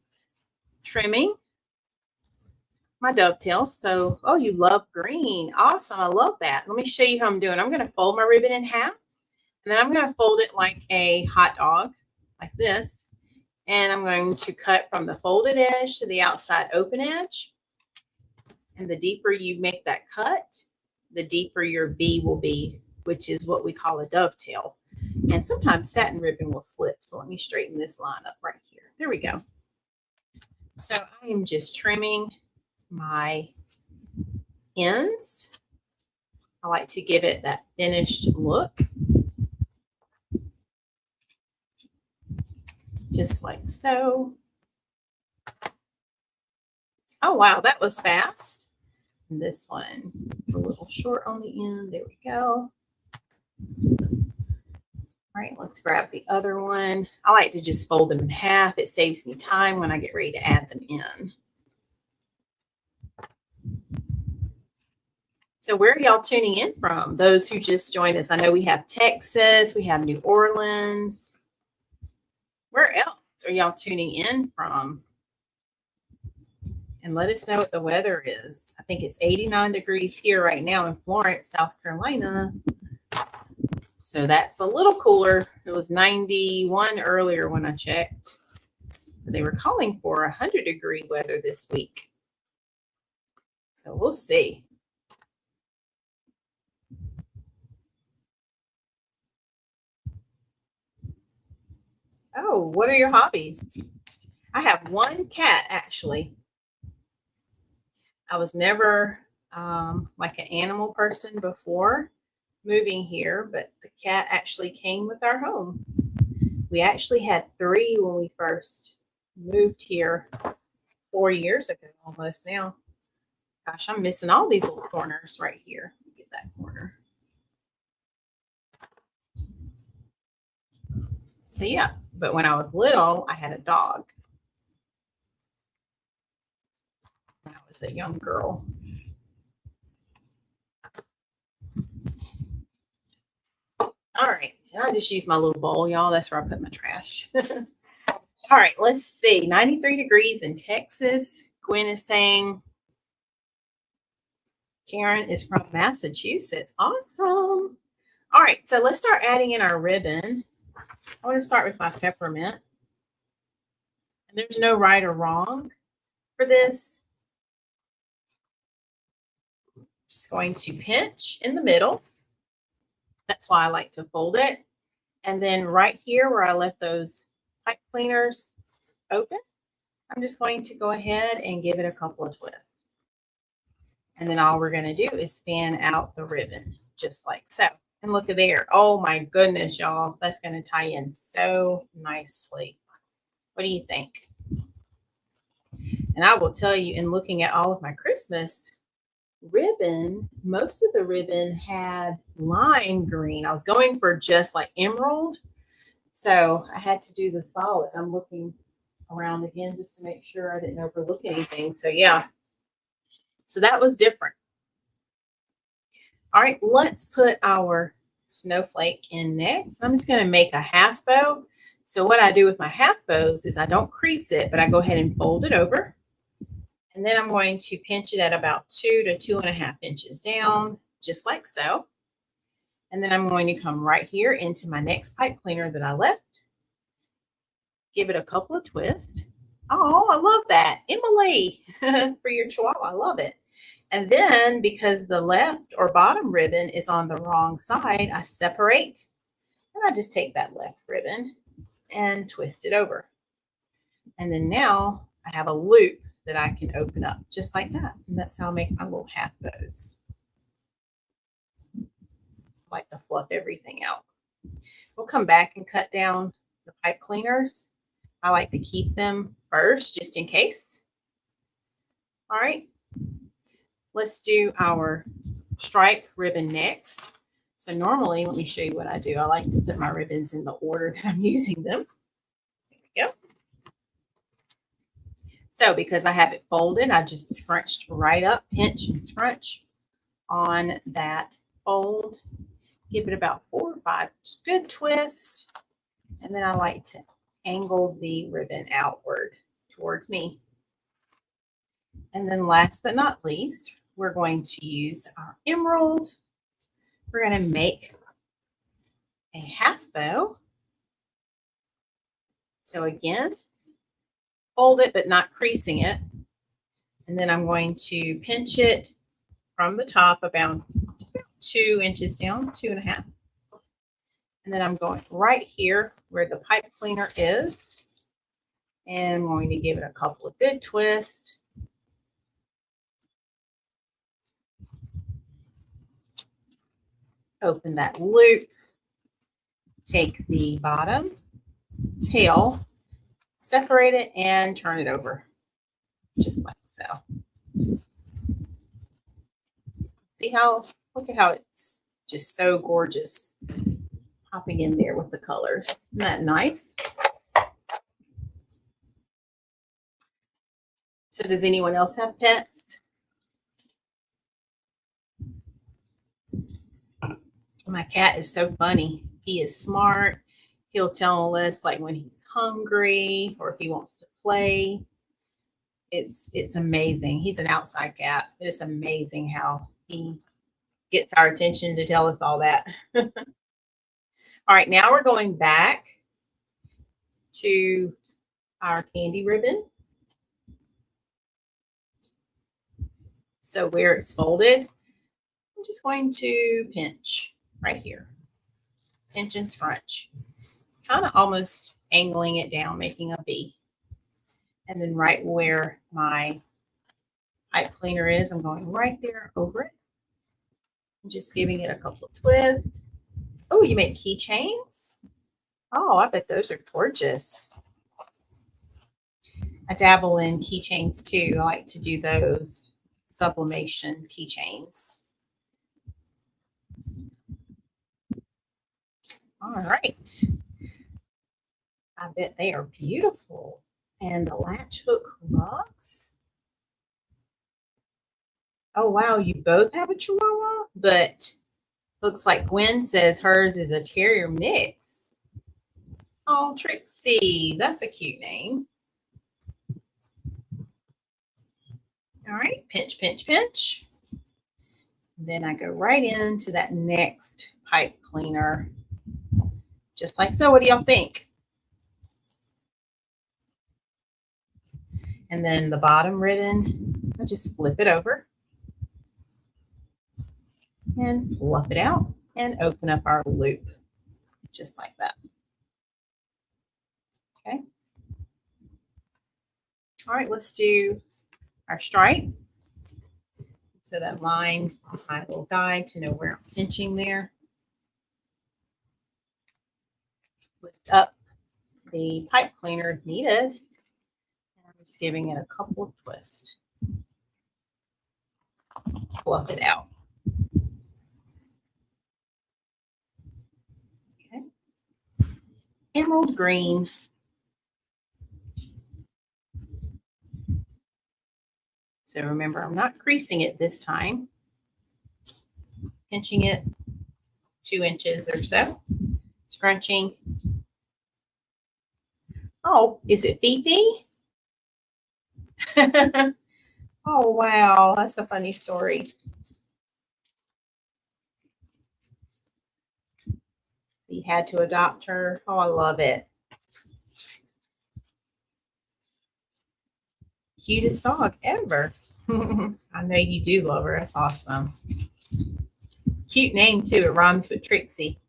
trimming my dovetails. So, oh, you love green. Awesome. I love that. Let me show you how I'm doing. I'm going to fold my ribbon in half, and then I'm going to fold it like a hot dog, like this. And I'm going to cut from the folded edge to the outside open edge. And the deeper you make that cut, the deeper your V will be, which is what we call a dovetail. And sometimes satin ribbon will slip. So let me straighten this line up right here. There we go. So I am just trimming my ends. I like to give it that finished look. Just like so. Oh, wow, that was fast. And this one is a little short on the end. There we go. All right, let's grab the other one. I like to just fold them in half. It saves me time when I get ready to add them in. So where are y'all tuning in from? Those who just joined us. I know we have Texas, we have New Orleans. Where else are y'all tuning in from? And let us know what the weather is. I think it's 89 degrees here right now in Florence, South Carolina. So that's a little cooler. It was 91 earlier when I checked. They were calling for 100-degree weather this week. So we'll see. Oh, what are your hobbies? I have one cat, actually. I was never like an animal person before moving here, but the cat actually came with our home. We actually had 3 when we first moved here 4 years ago, almost now. Gosh, I'm missing all these little corners right here. Get that corner. So yeah, but when I was little, I had a dog. When I was a young girl. All right, so I just use my little bowl, y'all. That's where I put my trash. All right, let's see. 93 degrees in Texas. Gwen is saying Karen is from Massachusetts. Awesome. All right, so let's start adding in our ribbon. I want to start with my peppermint. And there's no right or wrong for this. Just going to pinch in the middle. That's why I like to fold it. And then right here where I left those pipe cleaners open, I'm just going to go ahead and give it a couple of twists. And then all we're going to do is fan out the ribbon, just like so. And look at there. Oh my goodness, y'all. That's going to tie in so nicely. What do you think? And I will tell you, in looking at all of my Christmas ribbon, most of the ribbon had lime green. I was going for just like emerald. So I had to do the solid. I'm looking around again just to make sure I didn't overlook anything. So yeah. So that was different. All right, let's put our snowflake in next. I'm just going to make a half bow. So what I do with my half bows is I don't crease it, but I go ahead and fold it over. And then I'm going to pinch it at about 2 to 2.5 inches down, just like so. And then I'm going to come right here into my next pipe cleaner that I left. Give it a couple of twists. Oh, I love that. Emily, for your chihuahua. I love it. And then because the left or bottom ribbon is on the wrong side, I separate and I just take that left ribbon and twist it over. And then now I have a loop that I can open up just like that. And that's how I make my little half bows. Just like to fluff everything out. We'll come back and cut down the pipe cleaners. I like to keep them first just in case. All right. Let's do our stripe ribbon next. So normally, let me show you what I do. I like to put my ribbons in the order that I'm using them. There we go. So because I have it folded, I just scrunched right up, pinch and scrunch on that fold. Give it about 4 or 5 good twists. And then I like to angle the ribbon outward towards me. And then last but not least, we're going to use our emerald. We're going to make a half bow. So again, fold it, but not creasing it. And then I'm going to pinch it from the top about 2 inches down, 2.5. And then I'm going right here where the pipe cleaner is. And I'm going to give it a couple of good twists. Open that loop. Take the bottom tail, separate it, and turn it over. Just like so. See how, look at how it's just so gorgeous popping in there with the colors. Isn't that nice? So does anyone else have pets? My cat is so funny. He is smart. He'll tell us like when he's hungry or if he wants to play. It's amazing. He's an outside cat. It's amazing how he gets our attention to tell us all that. All right, now we're going back to our candy ribbon. So where it's folded, I'm just going to pinch right here. Pinch and scrunch. Kind of almost angling it down, making a V. And then right where my pipe cleaner is, I'm going right there over it. And just giving it a couple of twists. Oh, you make keychains? Oh, I bet those are gorgeous. I dabble in keychains too. I like to do those sublimation keychains. All right. I bet they are beautiful. And the latch hook rugs. Oh, wow. You both have a Chihuahua, but looks like Gwen says hers is a terrier mix. Oh, Trixie. That's a cute name. All right. Pinch, pinch, pinch. Then I go right into that next pipe cleaner. Just like so. What do y'all think? And then the bottom ribbon, I just flip it over and fluff it out and open up our loop just like that. Okay. All right, let's do our stripe. So that line is my little guide to know where I'm pinching there. Lift up the pipe cleaner if needed. I'm just giving it a couple of twists. Fluff it out. Okay. Emerald green. So remember, I'm not creasing it this time. Pinching it 2 inches or so. Scrunching. Oh, is it Fifi? Oh, wow. That's a funny story. He had to adopt her. Oh, I love it. Cutest dog ever. I know you do love her. That's awesome. Cute name, too. It rhymes with Trixie.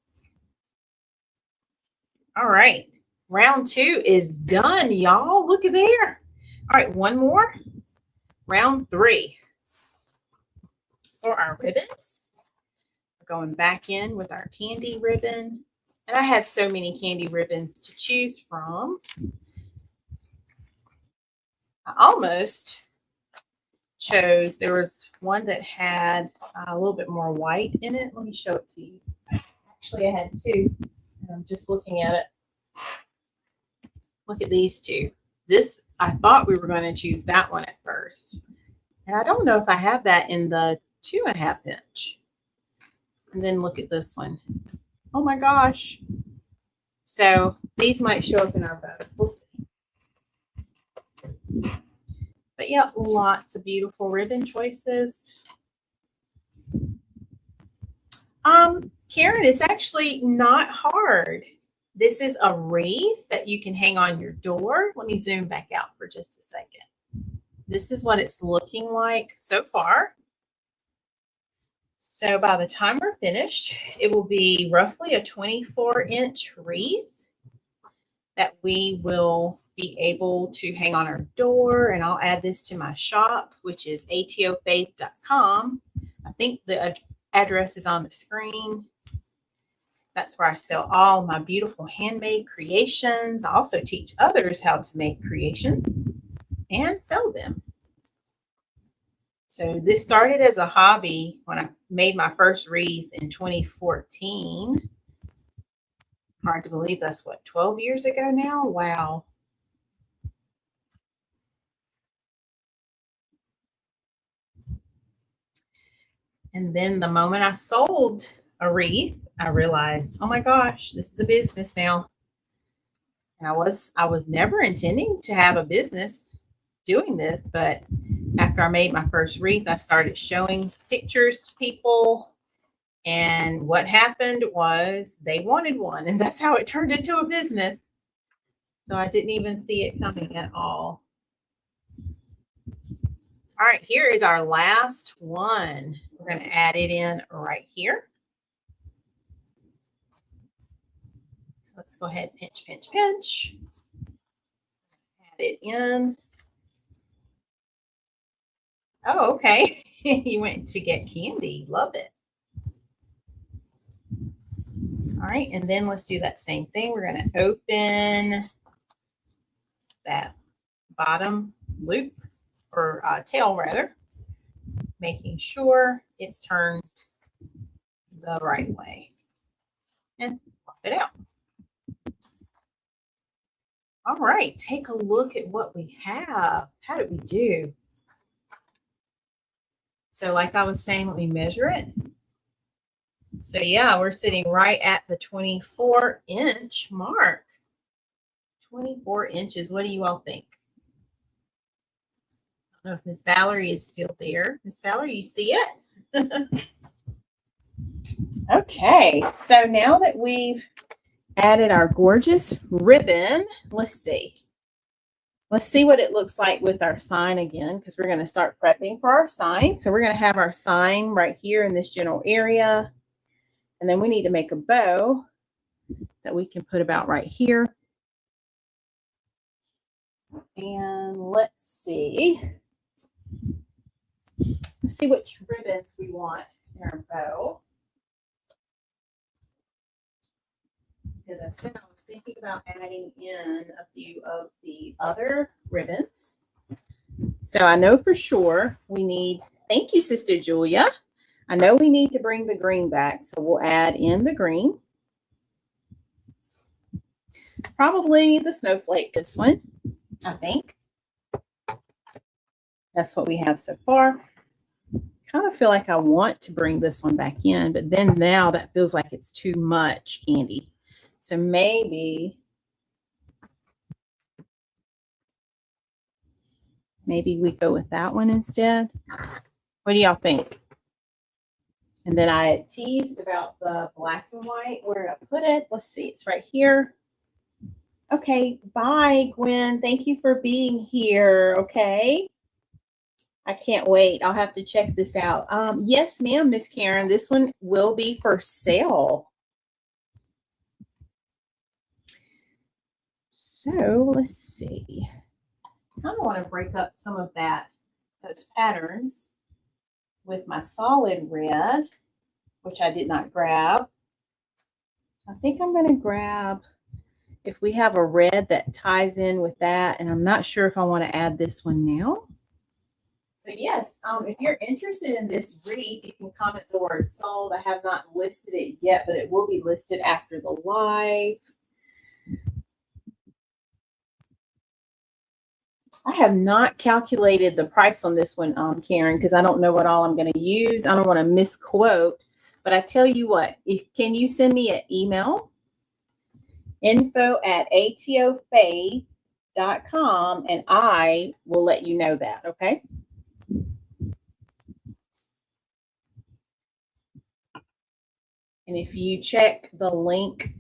All right. Round 2 is done, y'all. Look at there. All right, one more. Round 3. For our ribbons, we're going back in with our candy ribbon. And I had so many candy ribbons to choose from. I almost chose, there was one that had a little bit more white in it. Let me show it to you. Actually, I had 2. And I'm just looking at it. Look at these 2. This, I thought we were going to choose that one at first. And I don't know if I have that in the 2.5 inch. And then look at this one. Oh my gosh. So these might show up in our vote. We'll see. But yeah, lots of beautiful ribbon choices. Karen, it's actually not hard. This is a wreath that you can hang on your door. Let me zoom back out for just a second. This is what it's looking like so far. So by the time we're finished, it will be roughly a 24-inch wreath that we will be able to hang on our door. And I'll add this to my shop, which is atofaith.com. I think the address is on the screen. That's where I sell all my beautiful handmade creations. I also teach others how to make creations and sell them. So this started as a hobby when I made my first wreath in 2014. Hard to believe that's what, 12 years ago now? Wow. And then the moment I sold a wreath, I realized, oh my gosh, this is a business now. And I was never intending to have a business doing this, but after I made my first wreath, I started showing pictures to people. And what happened was they wanted one, and that's how it turned into a business. So I didn't even see it coming at all. All right, here is our last one. We're going to add it in right here. So let's go ahead, pinch, pinch, pinch. Add it in. Oh, okay. You went to get candy. Love it. All right, and then let's do that same thing. We're going to open that bottom loop, or tail rather, making sure it's turned the right way, and pop it out. All right, take a look at what we have. How did we do? So like I was saying, let me measure it. So yeah, we're sitting right at the 24-inch mark. 24 inches. What do you all think? I don't know if Miss Valerie is still there. Miss Valerie, you see it? Okay, so now that we've added our gorgeous ribbon, let's see. Let's see what it looks like with our sign again, because we're going to start prepping for our sign. So we're going to have our sign right here in this general area. And then we need to make a bow that we can put about right here. And let's see. Let's see which ribbons we want in our bow. Because I said I was thinking about adding in a few of the other ribbons. So I know for sure we need, thank you, Sister Julia. I know we need to bring the green back, so we'll add in the green. Probably the snowflake, this one, I think. That's what we have so far. Kind of feel like I want to bring this one back in, but then now that feels like it's too much candy. So maybe we go with that one instead. What do y'all think? And then I had teased about the black and white, where I put it. Let's see, it's right here. Okay, bye, Gwen. Thank you for being here, okay? I can't wait. I'll have to check this out. Yes, ma'am, Miss Karen. This one will be for sale. So let's see. I kind of want to break up some of those patterns with my solid red, which I did not grab. I think I'm going to grab, if we have a red that ties in with that, and I'm not sure if I want to add this one now. So yes, if you're interested in this wreath, you can comment the word sold. I have not listed it yet, but it will be listed after the live. I have not calculated the price on this one, Karen, because I don't know what all I'm going to use. I don't want to misquote, but I tell you what, can you send me an email? info@atofaith.com, and I will let you know that, okay? And if you check the link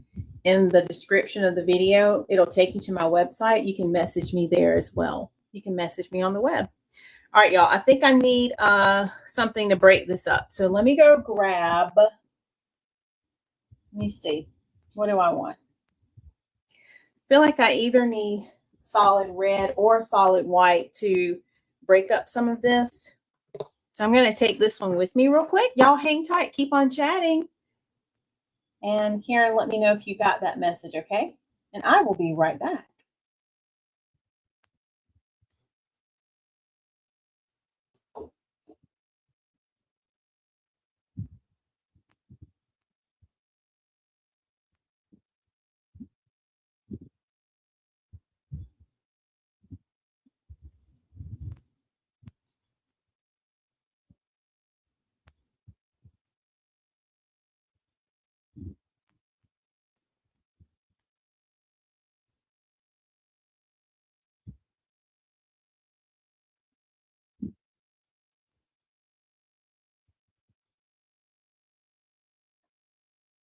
in the description of the video, it'll take you to my website. You can message me there as well. You can message me on the web. All right, y'all, I think I need something to break this up. So let me go grab, let me see, what do I want? I feel like I either need solid red or solid white to break up some of this. So I'm going to take this one with me real quick. Y'all hang tight, keep on chatting. And Karen, let me know if you got that message, okay? And I will be right back.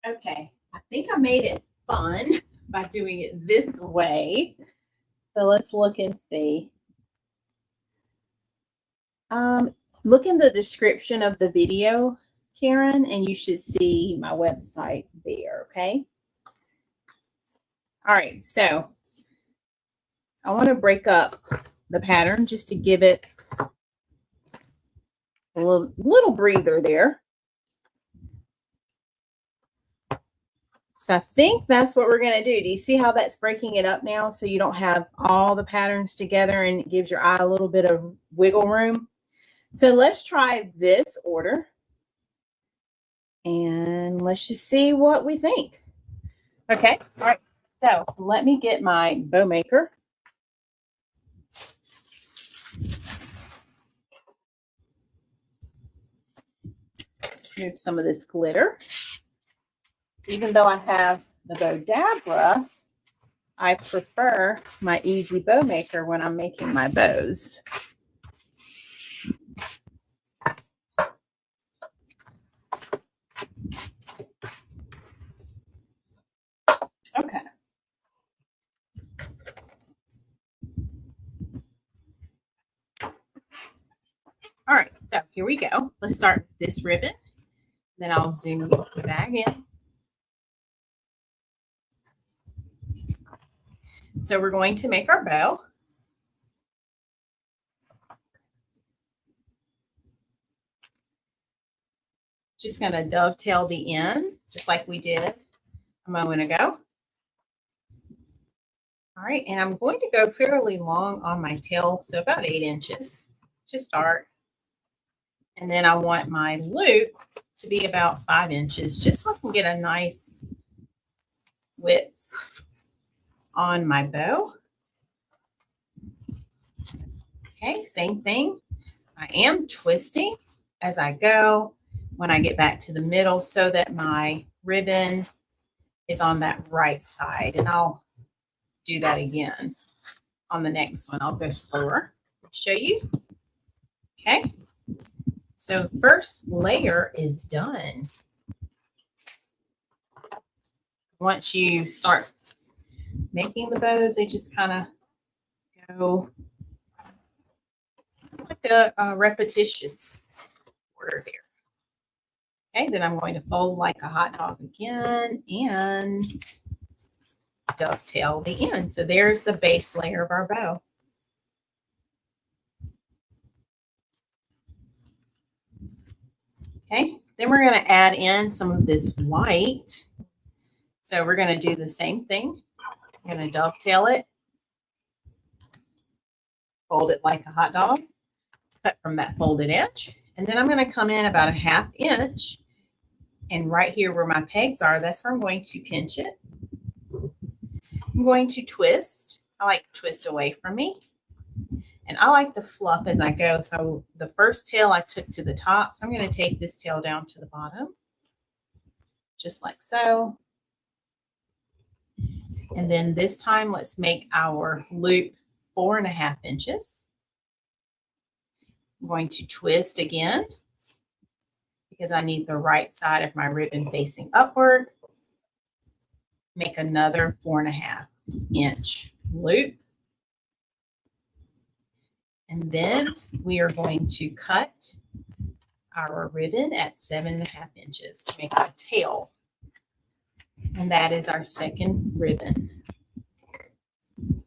Okay, I think I made it fun by doing it this way. So let's look and see. Look in the description of the video, Karen, and you should see my website there, okay? All right, so I want to break up the pattern just to give it a little breather there. So I think that's what we're going to do. Do you see how that's breaking it up now? So you don't have all the patterns together and it gives your eye a little bit of wiggle room. So let's try this order. And let's just see what we think. Okay. All right. So let me get my bow maker. Move some of this glitter. Even though I have the Bow-Dabra, I prefer my Easy Bow Maker when I'm making my bows. Okay. All right, so here we go. Let's start with this ribbon. Then I'll zoom the bag in. So we're going to make our bow. Just going to dovetail the end, just like we did a moment ago. All right, and I'm going to go fairly long on my tail, so about 8 inches to start. And then I want my loop to be about 5 inches, just so I can get a nice width on my bow. Okay, same thing. I am twisting as I go when I get back to the middle so that my ribbon is on that right side. And I'll do that again on the next one. I'll go slower to show you. Okay. So first layer is done. Once you start making the bows, they just kind of go like a repetitious order there. Okay, then I'm going to fold like a hot dog again and dovetail the end. So there's the base layer of our bow. Okay, then we're going to add in some of this white. So we're going to do the same thing. I'm going to dovetail it, fold it like a hot dog, cut from that folded edge. And then I'm going to come in about a 1/2 inch. And right here where my pegs are, that's where I'm going to pinch it. I'm going to twist. I like to twist away from me. And I like to fluff as I go. So the first tail I took to the top. So I'm going to take this tail down to the bottom, just like so. And then this time, let's make our loop 4.5 inches. I'm going to twist again because I need the right side of my ribbon facing upward. Make another 4.5 inch loop. And then we are going to cut our ribbon at 7.5 inches to make a tail. And that is our second ribbon. I'm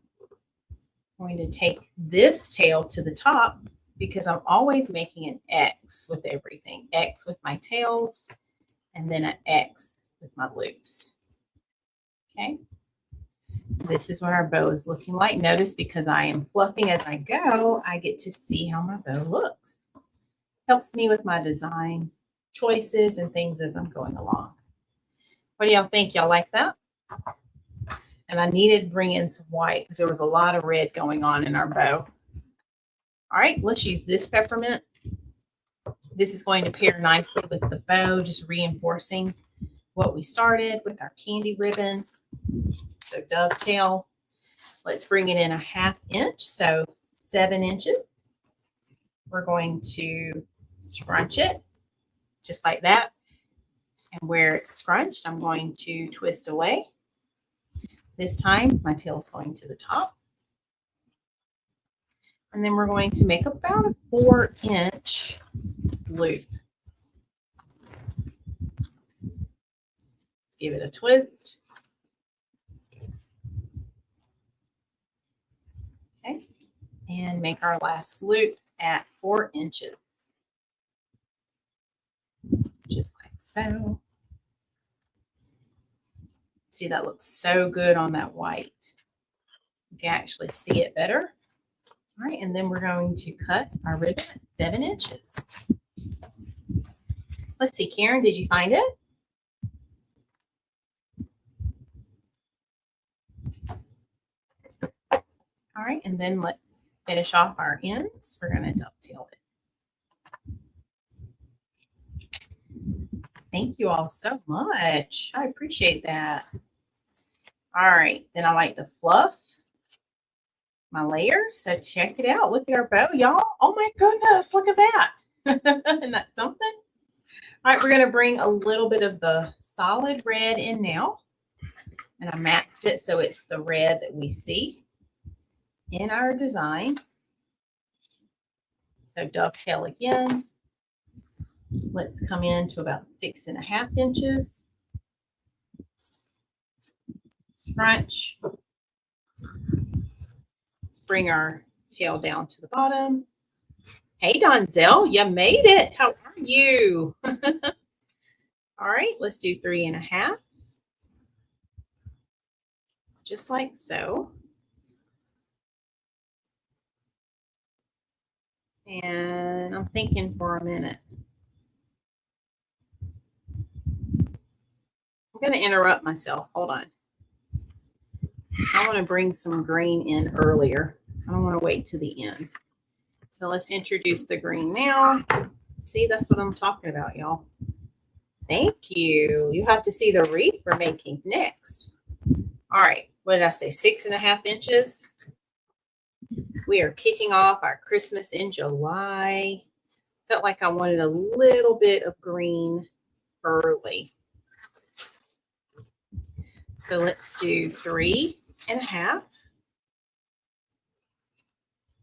going to take this tail to the top because I'm always making an X with everything. X with my tails and then an X with my loops. Okay. This is what our bow is looking like. Notice because I am fluffing as I go, I get to see how my bow looks. Helps me with my design choices and things as I'm going along. What do y'all think? Y'all like that? And I needed to bring in some white because there was a lot of red going on in our bow. All right, let's use this peppermint. This is going to pair nicely with the bow, just reinforcing what we started with our candy ribbon. So dovetail. Let's bring it in a 1/2 inch, so 7 inches. We're going to scrunch it just like that. And where it's scrunched, I'm going to twist away. This time, my tail is going to the top. And then we're going to make about a 4-inch loop. Let's give it a twist. Okay. And make our last loop at 4 inches. Just like so. See, that looks so good on that white. You can actually see it better. All right, and then we're going to cut our ribbon at 7 inches. Let's see, Karen, did you find it? All right, and then let's finish off our ends. We're going to dovetail it. Thank you all so much. I appreciate that. All right, then I like to fluff my layers. So check it out. Look at our bow, y'all. Oh my goodness, look at that. Isn't that something? All right, we're going to bring a little bit of the solid red in now. And I matched it so it's the red that we see in our design. So dovetail again. Let's come in to about 6.5 inches. Scrunch. Let's bring our tail down to the bottom. Hey, Donzel, you made it. How are you? All right, let's do 3.5. Just like so. And I'm thinking for a minute. I'm going to interrupt myself. Hold on. I want to bring some green in earlier. I don't want to wait to the end. So let's introduce the green now. See, that's what I'm talking about, y'all. Thank you. You have to see the wreath we're making next. All right. What did I say? 6.5 inches. We are kicking off our Christmas in July. Felt like I wanted a little bit of green early. So let's do 3.5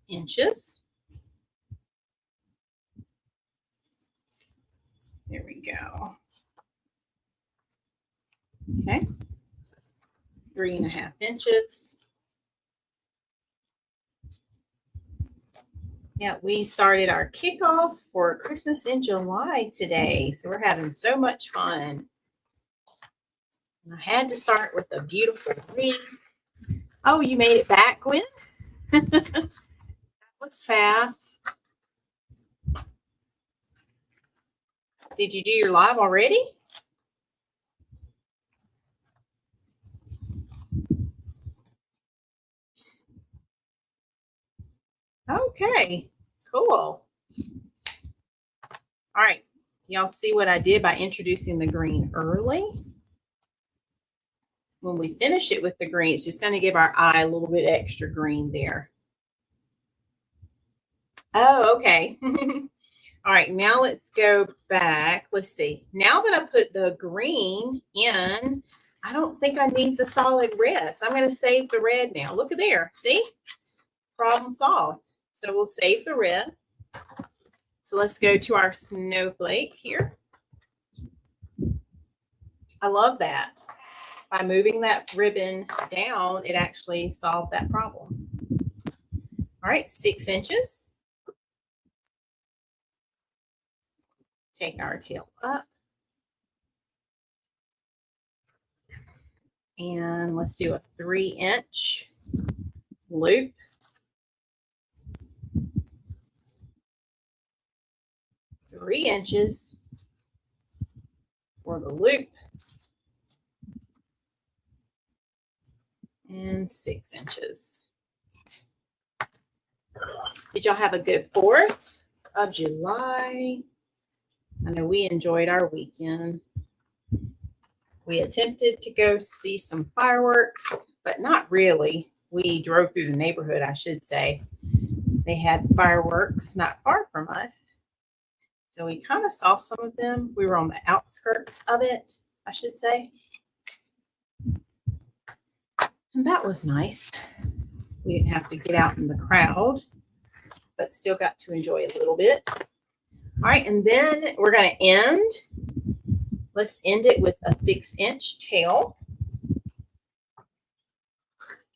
inches. There we go. Okay. 3.5 inches. Yeah, we started our kickoff for Christmas in July today. So we're having so much fun. And I had to start with a beautiful wreath. Oh, you made it back, Gwen? That was fast. Did you do your live already? Okay, cool. All right, y'all see what I did by introducing the green early? When we finish it with the green, it's just going to give our eye a little bit extra green there. Oh, okay. All right, now let's go back. Let's see. Now that I put the green in, I don't think I need the solid red. So I'm going to save the red now. Look at there. See? Problem solved. So we'll save the red. So let's go to our snowflake here. I love that. By moving that ribbon down, it actually solved that problem. All right, 6 inches. Take our tail up. And let's do a 3-inch loop. Three inches for the loop. And 6 inches. Did y'all have a good 4th of July? I know we enjoyed our weekend. We attempted to go see some fireworks, but not really. We drove through the neighborhood, I should say. They had fireworks not far from us. So we kind of saw some of them. We were on the outskirts of it, I should say. And that was nice. We didn't have to get out in the crowd. but still got to enjoy a little bit. All right, and then we're going to end. Let's end it with a 6-inch tail,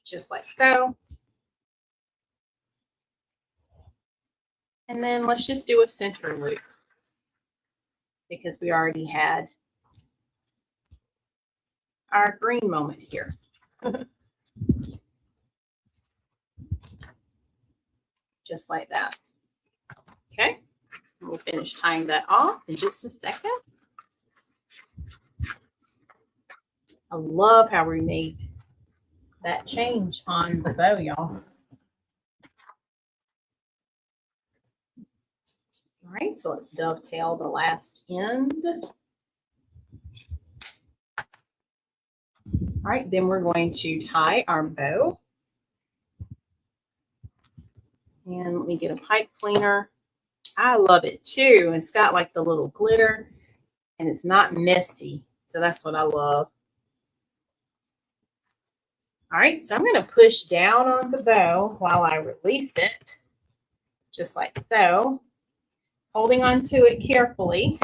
just like so. And then let's just do a center loop because we already had our green moment here. Just like that. Okay, we'll finish tying that off in just a second. I love how we made that change on the bow, y'all. All right, so let's dovetail the last end. All right, then we're going to tie our bow. And let me get a pipe cleaner. I love it too. It's got like the little glitter and it's not messy. So that's what I love. All right, so I'm going to push down on the bow while I release it, just like so, holding on to it carefully.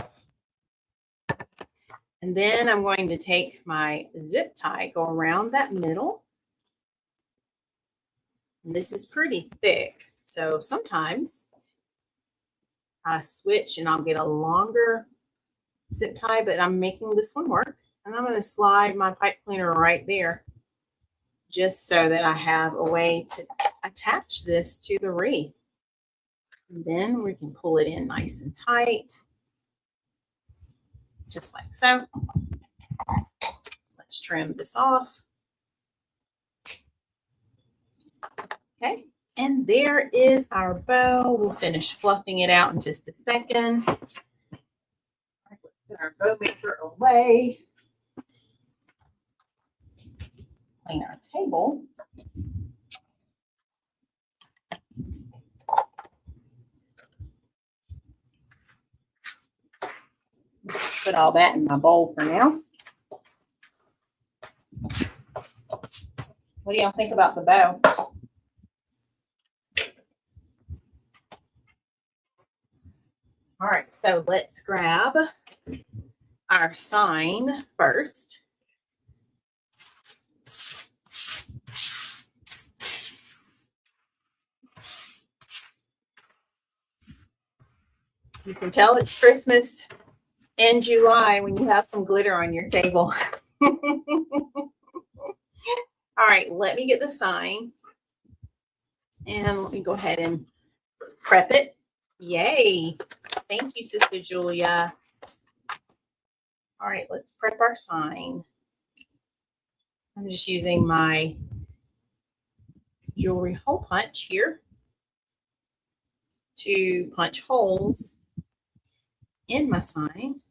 And then I'm going to take my zip tie, go around that middle. And this is pretty thick, so sometimes I switch and I'll get a longer zip tie, but I'm making this one work. And I'm going to slide my pipe cleaner right there, just so that I have a way to attach this to the wreath. And then we can pull it in nice and tight, just like so. Let's trim this off. Okay, and there is our bow. We'll finish fluffing it out in just a second. Let's put our bow maker away. Clean our table. Put all that in my bowl for now. What do y'all think about the bow? All right, so let's grab our sign first. You can tell it's Christmas in July when you have some glitter on your table. All right, let me get the sign. And let me go ahead and prep it. Yay. Thank you, Sister Julia. All right, let's prep our sign. I'm just using my jewelry hole punch here to punch holes in my sign.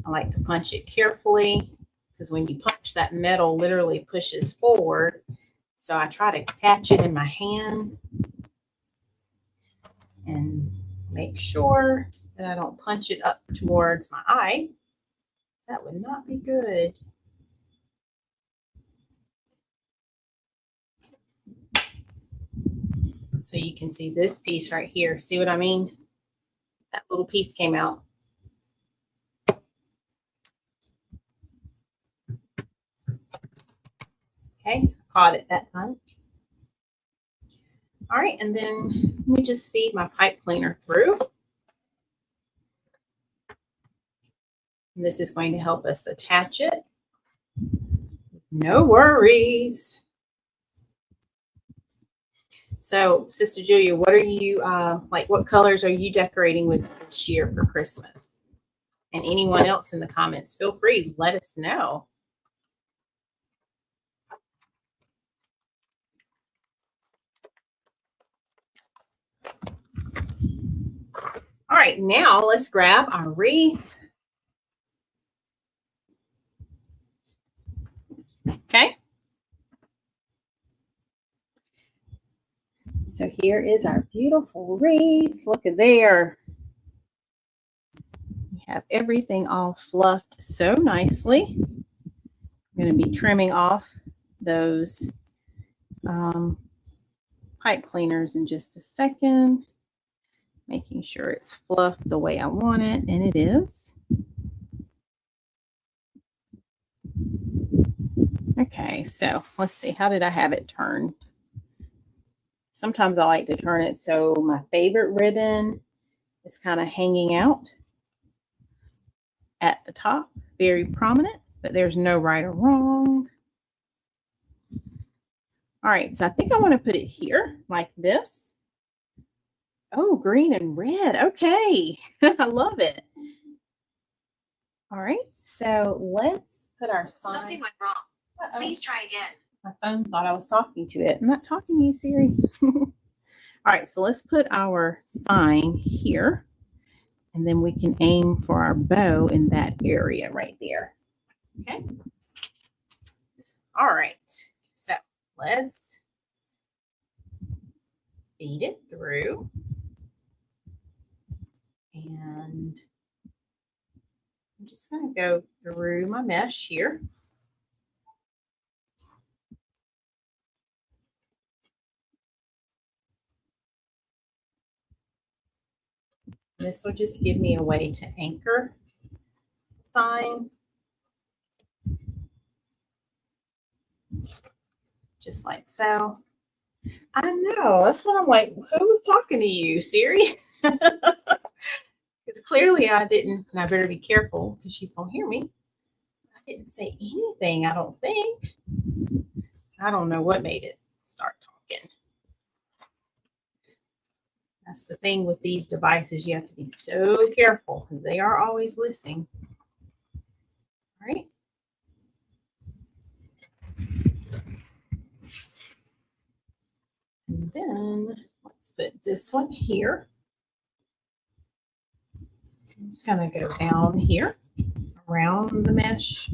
I like to punch it carefully because when you punch, that metal literally pushes forward. So I try to catch it in my hand and make sure that I don't punch it up towards my eye. That would not be good. So you can see this piece right here. See what I mean? That little piece came out. Okay, caught it that time. All right, and then let me just feed my pipe cleaner through. And this is going to help us attach it. No worries. So, Sister Julia, what are you, what colors are you decorating with this year for Christmas? And anyone else in the comments, feel free, let us know. All right, now let's grab our wreath. Okay. So here is our beautiful wreath. Look at there. We have everything all fluffed so nicely. I'm going to be trimming off those pipe cleaners in just a second, making sure it's fluffed the way I want it, and it is. Okay, so let's see, how did I have it turned? Sometimes I like to turn it so my favorite ribbon is kind of hanging out at the top, very prominent, but there's no right or wrong. All right, so I think I want to put it here like this. Oh, green and red. Okay, I love it. All right, so let's put our sign. Something went wrong. Please try again. My phone thought I was talking to it. I'm not talking to you, Siri. All right, so let's put our sign here, and then we can aim for our bow in that area right there. Okay. All right, so let's feed it through. And I'm just going to go through my mesh here. This will just give me a way to anchor the sign. Just like so. I know, that's what I'm like, who was talking to you, Siri? Because clearly I didn't, and I better be careful because she's going to hear me. I didn't say anything, I don't think. I don't know what made it start talking. That's the thing with these devices. You have to be so careful because they are always listening. All right. And then let's put this one here. I'm just going to go down here around the mesh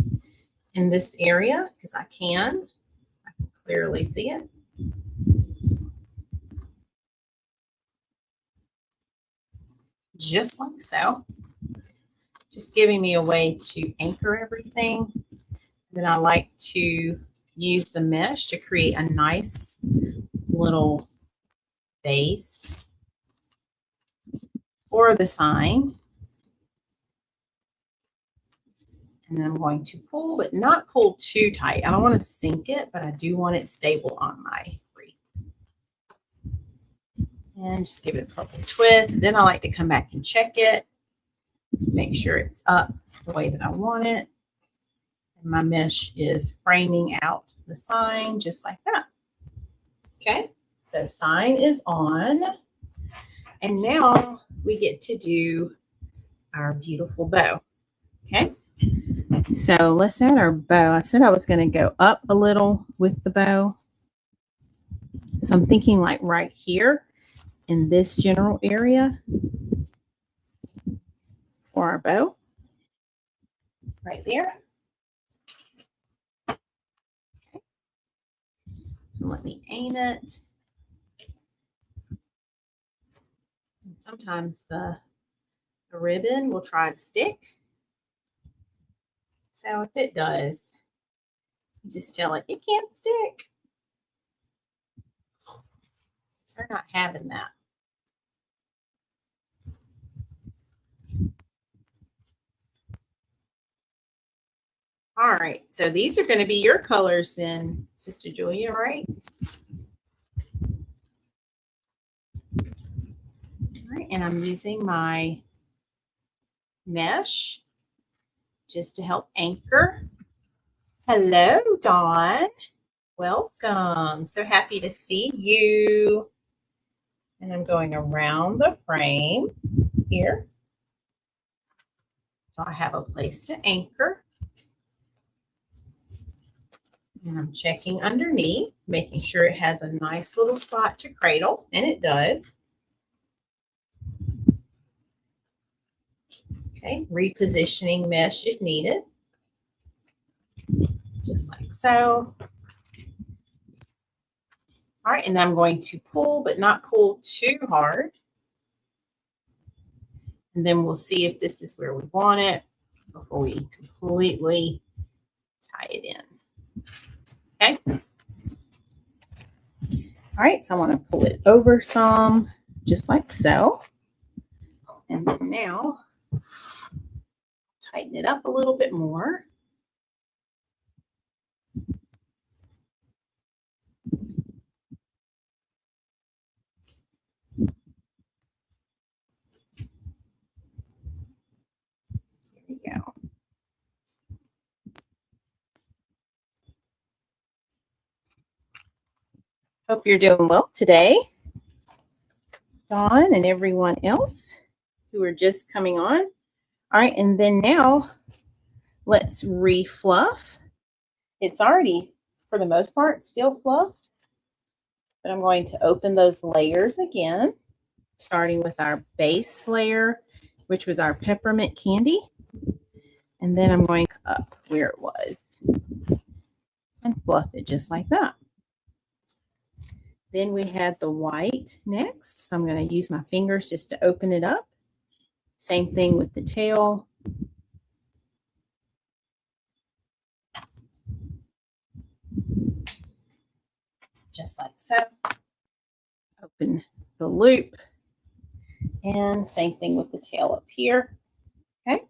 in this area because I can clearly see it. Just like so. Just giving me a way to anchor everything. Then I like to use the mesh to create a nice little base for the sign. And then I'm going to pull, but not pull too tight. I don't want to sink it, but I do want it stable on my wreath. And just give it a couple twists. Then I like to come back and check it. Make sure it's up the way that I want it. And my mesh is framing out the sign just like that. Okay, so sign is on. And now we get to do our beautiful bow. Okay, so let's add our bow. I said I was going to go up a little with the bow. So I'm thinking like right here in this general area for our bow. Right there. Okay. So let me aim it. And sometimes the ribbon will try to stick. So if it does, just tell it can't stick. So we're not having that. All right, so these are going to be your colors then, Sister Julia, right? All right, and I'm using my mesh just to help anchor. Hello, Dawn. Welcome. So happy to see you. And I'm going around the frame here. So I have a place to anchor. And I'm checking underneath, making sure it has a nice little spot to cradle, and it does. Okay, repositioning mesh if needed. Just like so. All right, and I'm going to pull, but not pull too hard. And then we'll see if this is where we want it before we completely tie it in. Okay. All right, so I want to pull it over some, just like so. And then now, tighten it up a little bit more. There we go. Hope you're doing well today, Dawn and everyone else who are just coming on. All right, and then now let's refluff. It's already, for the most part, still fluffed, but I'm going to open those layers again, starting with our base layer, which was our peppermint candy. And then I'm going up where it was and fluff it just like that. Then we had the white next. So I'm going to use my fingers just to open it up. Same thing with the tail. Just like so. Open the loop. And same thing with the tail up here. Okay.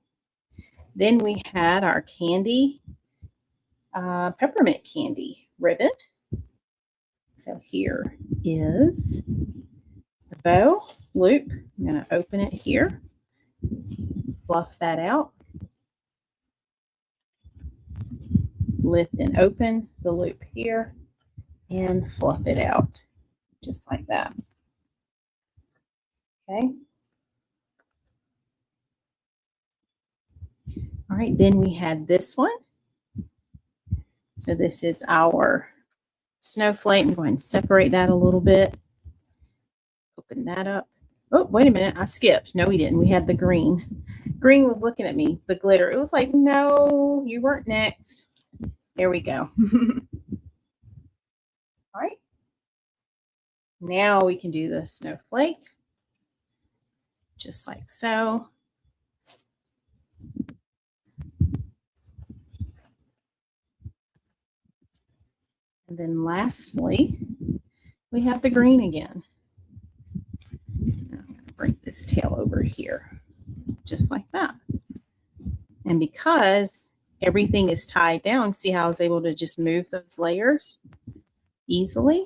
Then we had our candy, peppermint candy ribbon. So here is the bow loop. I'm going to open it here, fluff that out, lift and open the loop here, and fluff it out just like that. Okay. All right, then we had this one. So this is our snowflake. I'm going to separate that a little bit. Open that up. Oh, wait a minute. I skipped. No, we didn't. We had the green. Green was looking at me, the glitter. It was like, no, you weren't next. There we go. All right. Now we can do the snowflake. Just like so. And then lastly, we have the green again. I'm going to bring this tail over here, just like that. And because everything is tied down, see how I was able to just move those layers easily?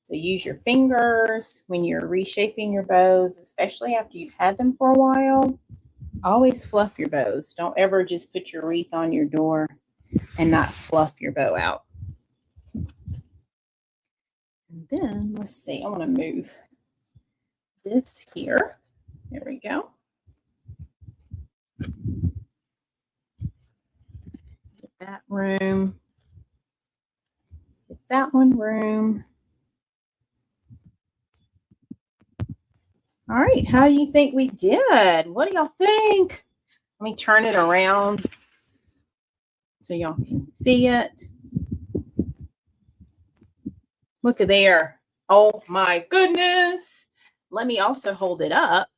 So use your fingers when you're reshaping your bows, especially after you've had them for a while. Always fluff your bows. Don't ever just put your wreath on your door and not fluff your bow out. And then let's see, I want to move this here. There we go. Get that room. Get that one room. All right, how do you think we did? What do y'all think? Let me turn it around so y'all can see it. Look at there. Oh my goodness. Let me also hold it up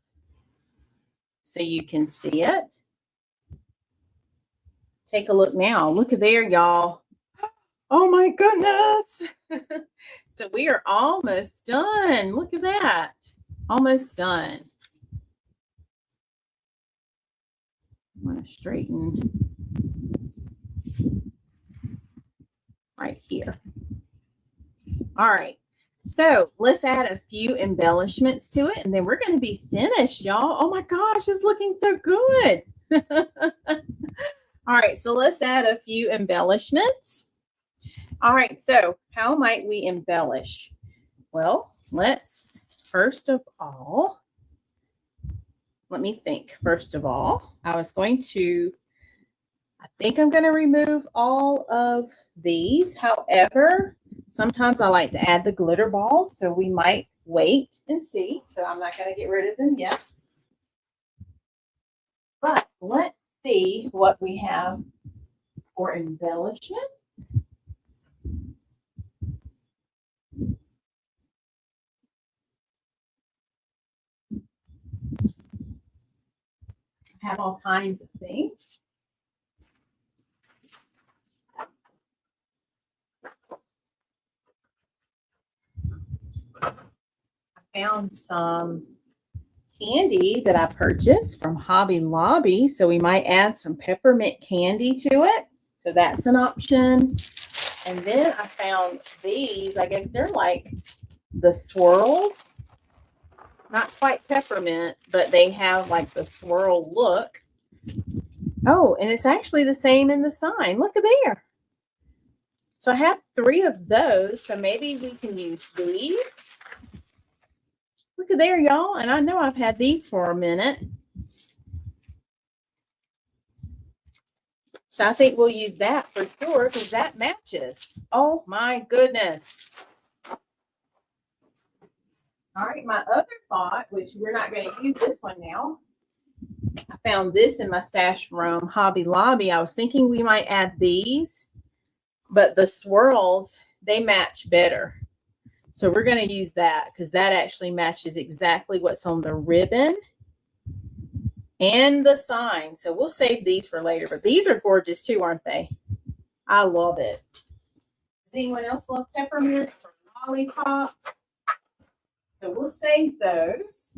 so you can see it. Take a look now. Look at there, y'all. Oh my goodness. So we are almost done. Look at that. Almost done. I'm going to straighten right here. All right. So let's add a few embellishments to it, and then we're going to be finished, y'all. Oh my gosh, it's looking so good. All right, so let's add a few embellishments. All right, so how might we embellish? Well, let's first of all, let me think. First of all, I think I'm going to remove all of these. However, sometimes I like to add the glitter balls, so we might wait and see. So I'm not going to get rid of them yet. But let's see what we have for embellishments. I have all kinds of things. found some candy that I purchased from Hobby Lobby. So we might add some peppermint candy to it. So that's an option. And then I found these. I guess they're like the swirls. Not quite peppermint, but they have like the swirl look. Oh, and it's actually the same in the sign. Look at there. So I have 3 of those. So maybe we can use these. Look at there, y'all. And I know I've had these for a minute. So I think we'll use that for sure because that matches. Oh my goodness. All right, my other thought, which we're not going to use this one now. I found this in my stash from Hobby Lobby. I was thinking we might add these, but the swirls, they match better. So we're going to use that because that actually matches exactly what's on the ribbon and the sign. So we'll save these for later, but these are gorgeous too, aren't they? I love it. Does anyone else love peppermint or lollipops? So we'll save those.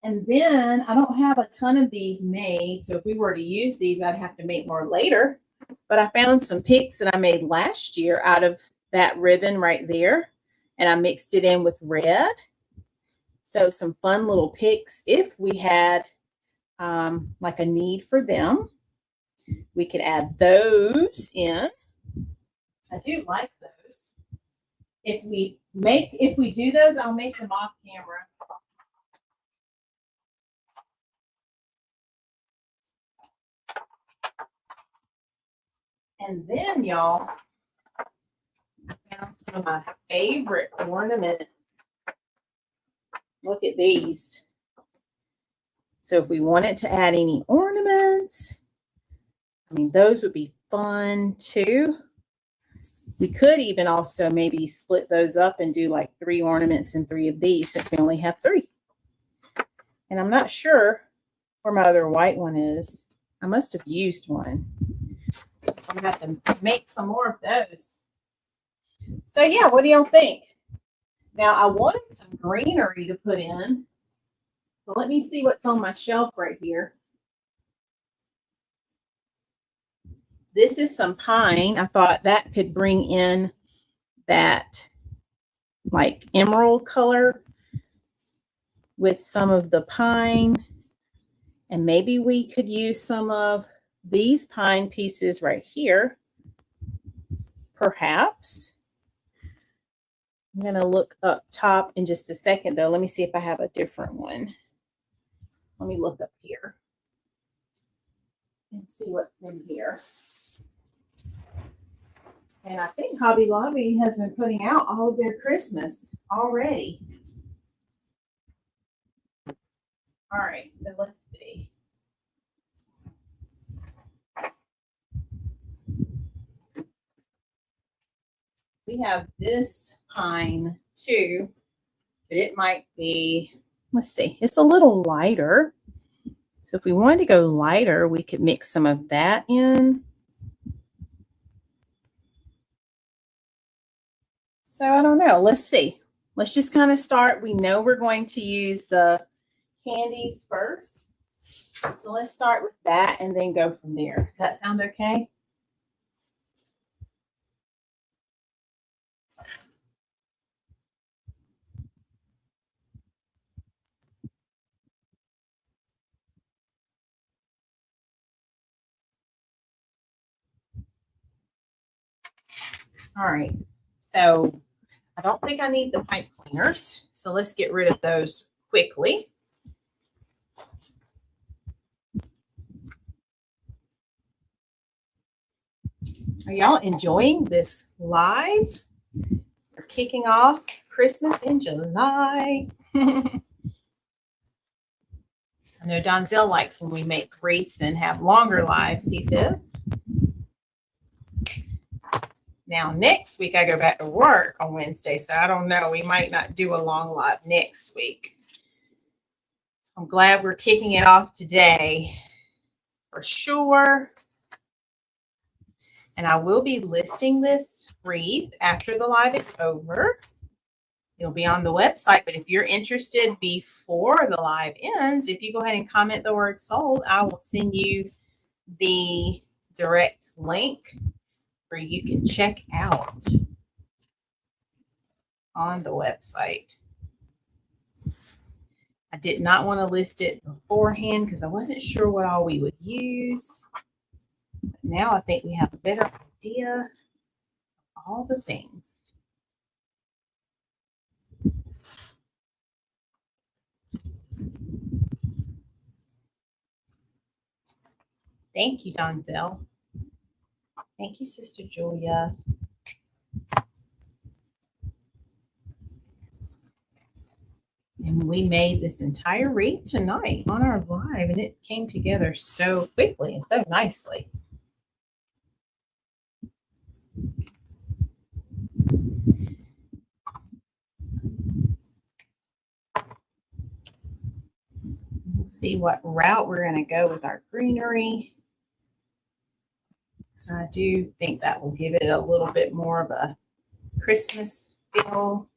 And then I don't have a ton of these made. So if we were to use these, I'd have to make more later. But I found some picks that I made last year out of that ribbon right there. And I mixed it in with red. So some fun little picks. If we had like a need for them, we could add those in. I do like those. If we do those, I'll make them off camera. And then, y'all, I found some of my favorite ornaments. Look at these. So if we wanted to add any ornaments, I mean, those would be fun too. We could even also maybe split those up and do like 3 ornaments and 3 of these since we only have 3. And I'm not sure where my other white one is. I must have used one. So I'm going to have to make some more of those. So yeah, what do y'all think? Now I wanted some greenery to put in. So let me see what's on my shelf right here. This is some pine. I thought that could bring in that like emerald color with some of the pine. And maybe we could use some of these pine pieces right here. Perhaps. I'm going to look up top in just a second though. Let me see if I have a different one. Let me look up here and see what's in here. And I think Hobby Lobby has been putting out all of their Christmas already. All right, so let's see. We have this pine too, but it might be, let's see, it's a little lighter. So if we wanted to go lighter, we could mix some of that in. So I don't know. Let's see. Let's just kind of start. We know we're going to use the candies first. So let's start with that and then go from there. Does that sound okay? All right. So I don't think I need the pipe cleaners. So let's get rid of those quickly. Are y'all enjoying this live? We're kicking off Christmas in July. I know Donzel likes when we make wreaths and have longer lives, he says. Now, next week, I go back to work on Wednesday, so I don't know. We might not do a long live next week. So I'm glad we're kicking it off today for sure. And I will be listing this wreath after the live is over. It'll be on the website, but if you're interested before the live ends, if you go ahead and comment the word sold, I will send you the direct link where you can check out on the website. I did not want to list it beforehand because I wasn't sure what all we would use. But now I think we have a better idea of all the things. Thank you, Donzel. Thank you, Sister Julia. And we made this entire wreath tonight on our live, and it came together so quickly and so nicely. We'll see what route we're going to go with our greenery. So I do think that will give it a little bit more of a Christmas feel.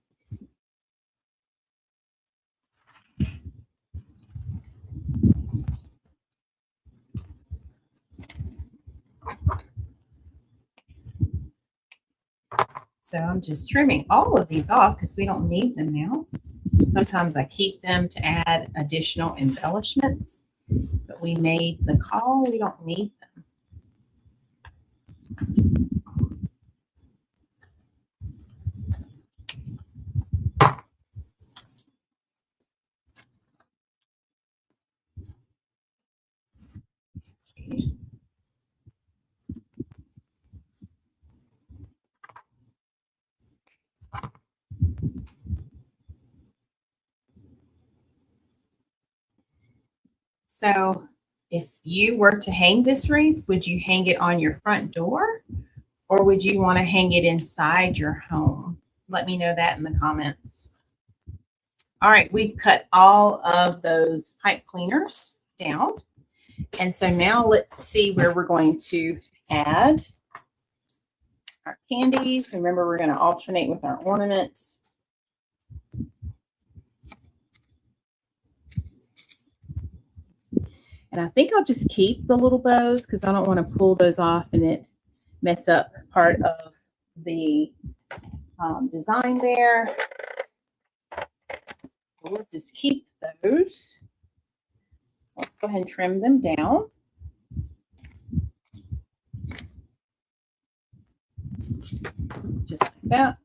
So I'm just trimming all of these off because we don't need them now. Sometimes I keep them to add additional embellishments, but we made the call, we don't need them. Okay. So if you were to hang this wreath, would you hang it on your front door or would you want to hang it inside your home? Let me know that in the comments. All right, we've cut all of those pipe cleaners down. And so now let's see where we're going to add our candies. Remember, we're going to alternate with our ornaments. And I think I'll just keep the little bows because I don't want to pull those off and it mess up part of the design there. We'll just keep those. Let's go ahead and trim them down. Just like that.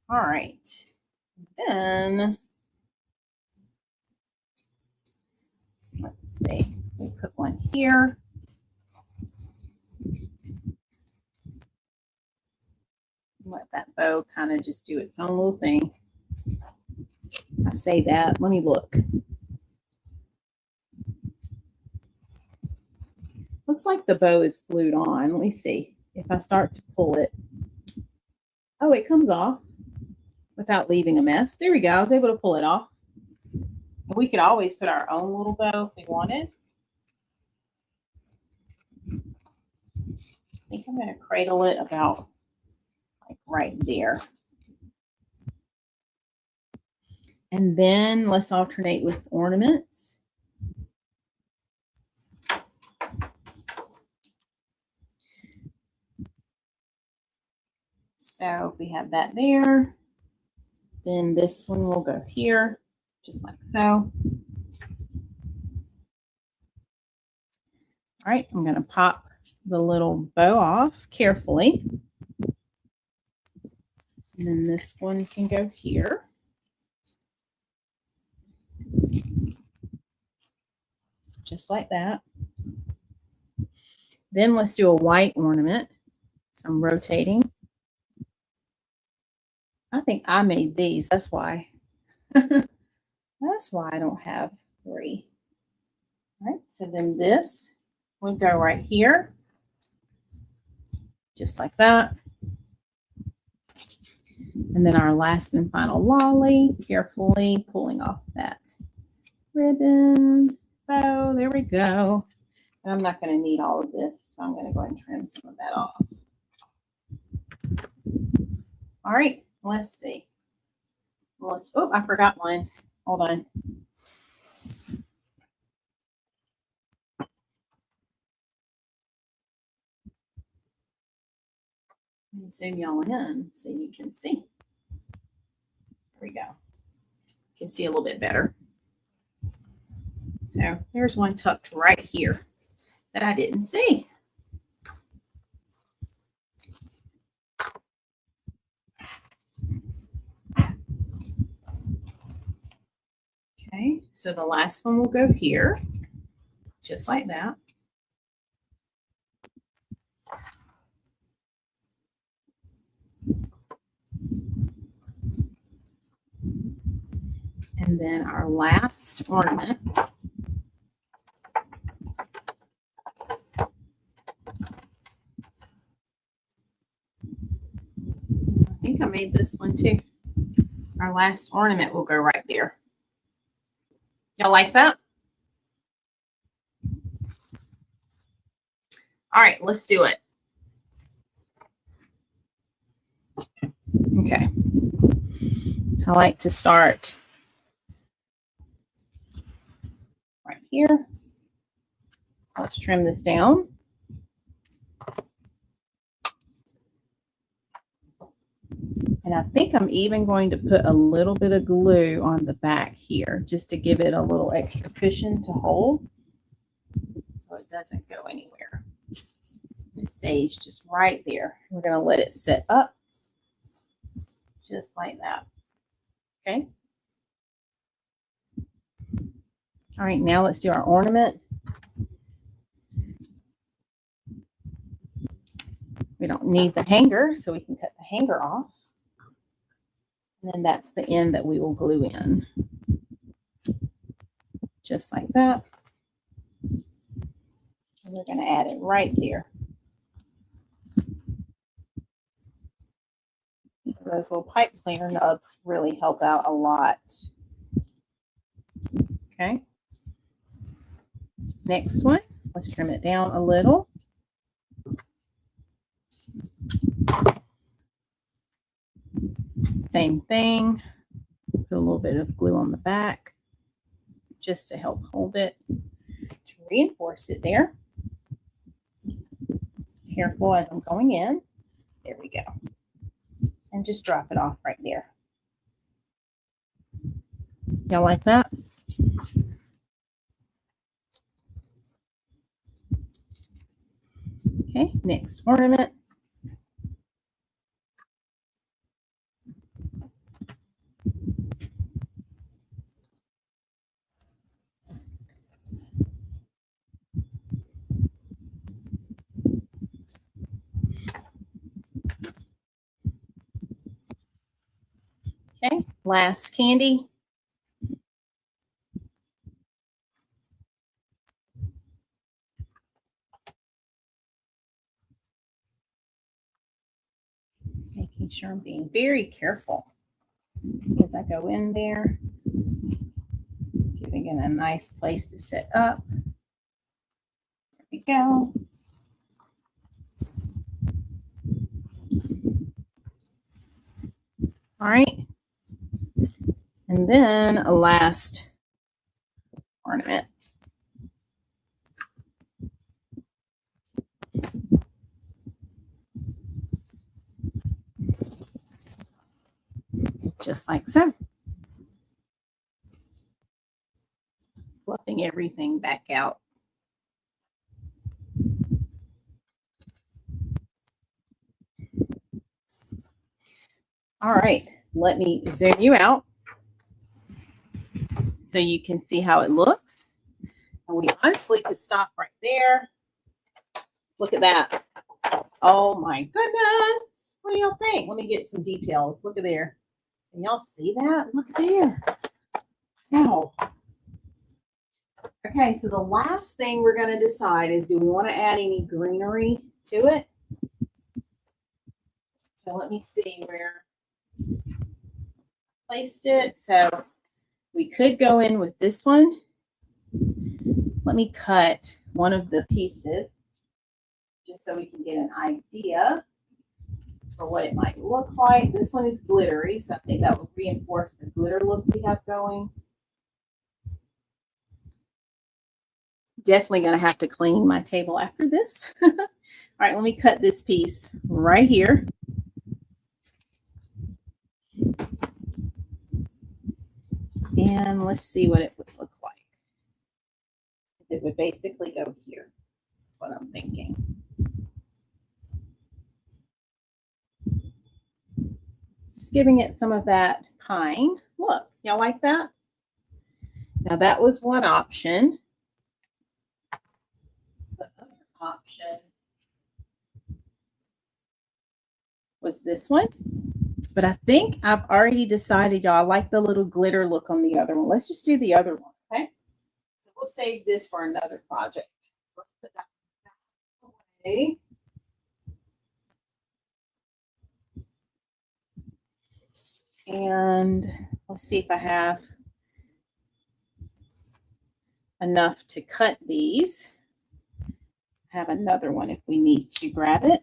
All right. Then let's see. We put one here. Let that bow kind of just do its own little thing. I say that. Let me look. Looks like the bow is glued on. Let me see if I start to pull it. Oh, it comes off without leaving a mess. There we go. I was able to pull it off. We could always put our own little bow if we wanted. I think I'm going to cradle it about like right there. And then let's alternate with ornaments. So we have that there. Then this one will go here, just like so. All right, I'm going to pop the little bow off carefully. And then this one can go here. Just like that. Then let's do a white ornament. So I'm rotating. I think I made these. That's why. That's why I don't have 3. All right. So then this will go right here. Just like that. And then our last and final lolly, carefully pulling off that ribbon bow. There we go. And I'm not going to need all of this, so I'm going to go ahead and trim some of that off. All right, let's see. Oh, I forgot one. Hold on. Let me zoom y'all in so you can see. There we go. You can see a little bit better. So there's one tucked right here that I didn't see. Okay, so the last one will go here, just like that. And then our last ornament. I think I made this one too. Our last ornament will go right there. Y'all like that? All right, let's do it. Okay. So I like to start right here. So let's trim this down. And I think I'm even going to put a little bit of glue on the back here just to give it a little extra cushion to hold so it doesn't go anywhere. It stays just right there. We're going to let it set up just like that. Okay. All right, now let's do our ornament. We don't need the hanger, so we can cut the hanger off. And then that's the end that we will glue in. Just like that. And we're going to add it right there. So those little pipe cleaner nubs really help out a lot. Okay. Next one, let's trim it down a little. Same thing. Put a little bit of glue on the back just to help hold it, to reinforce it there. Careful as I'm going in. There we go. And just drop it off right there. Y'all like that? Okay, next ornament. Okay, last candy. Making sure I'm being very careful as I go in there, giving it a nice place to set up. There we go. All right. And then a last ornament. Just like so. Fluffing everything back out. All right, let me zoom you out so you can see how it looks. And we honestly could stop right there. Look at that. Oh my goodness. What do y'all think? Let me get some details. Look at there. Can y'all see that? Look there. Wow. Okay, so the last thing we're going to decide is, do we want to add any greenery to it? So let me see where I placed it. So we could go in with this one. let me cut one of the pieces just so we can get an idea for what it might look like. This one is glittery, so I think that will reinforce the glitter look we have going. Definitely going to have to clean my table after this. All right, let me cut this piece right here. And let's see what it would look like. It would basically go here. That's what I'm thinking. Just giving it some of that pine. Look, y'all like that? Now that was one option. The other option was this one. But I think I've already decided, y'all, I like the little glitter look on the other one. Let's just do the other one, okay? So we'll save this for another project. Let's put that away. And let's see if I have enough to cut these. I have another one if we need to grab it.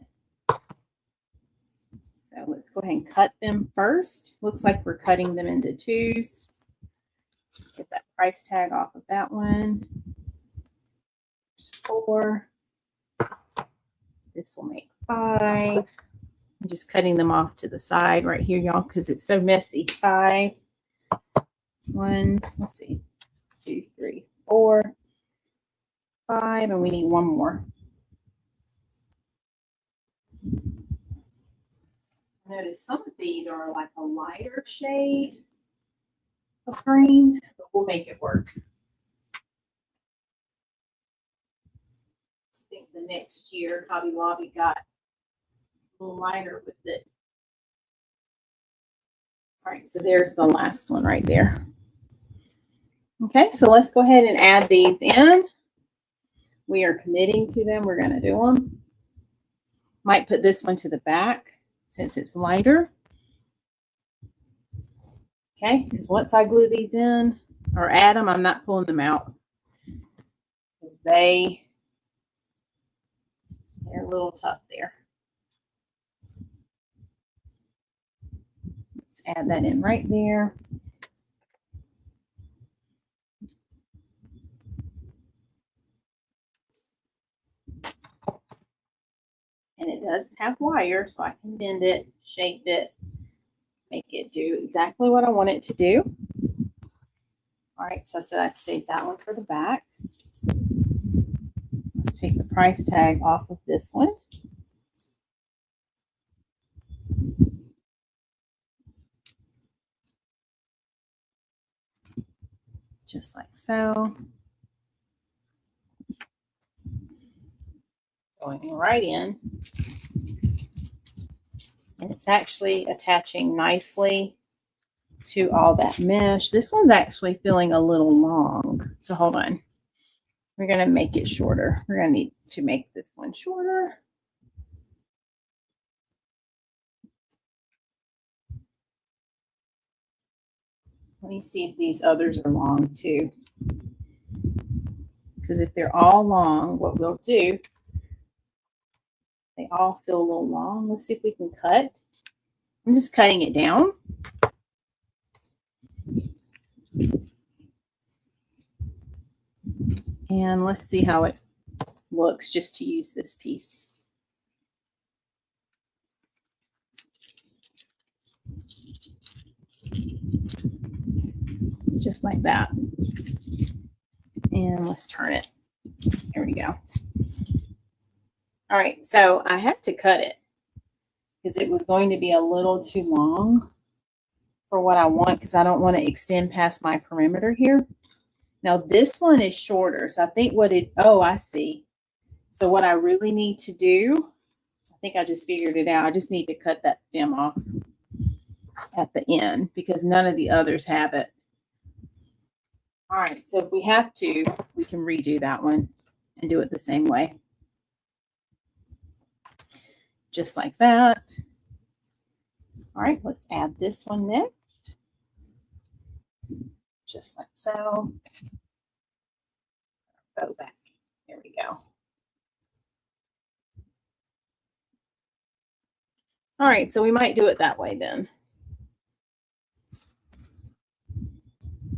So let's go ahead and cut them first. Looks like we're cutting them into twos. Get that price tag off of that one. There's 4. This will make 5. I'm just cutting them off to the side right here, y'all, because it's so messy. 5. 1, let's see, 2, 3, 4, 5, and we need one more. Notice some of these are like a lighter shade of green, but we'll make it work. I think the next year Hobby Lobby got a little lighter with it. All right, so there's the last one right there. Okay, so let's go ahead and add these in. We are committing to them. We're going to do them. Might put this one to the back since it's lighter. Okay, because once I glue these in or add them, I'm not pulling them out. They're a little tough there. Let's add that in right there. And it does have wire, so I can bend it, shape it, make it do exactly what I want it to do. All right, so I said I'd save that one for the back. Let's take the price tag off of this one. Just like so. Going right in. And it's actually attaching nicely to all that mesh. This one's actually feeling a little long. So hold on. We're going to make it shorter. We're going to need to make this one shorter. Let me see if these others are long too. Because if they're all long, what we'll do, they all feel a little long. Let's see if we can cut. I'm just cutting it down. And let's see how it looks just to use this piece. Just like that. And let's turn it. There we go. All right, so I had to cut it because it was going to be a little too long for what I want because I don't want to extend past my perimeter here. Now this one is shorter, so I think I see. So what I really need to do, I think I just figured it out. I just need to cut that stem off at the end because none of the others have it. All right, so if we have to, we can redo that one and do it the same way. Just like that. All right, let's add this one next. Just like so. bow back. There we go. All right, so we might do it that way then.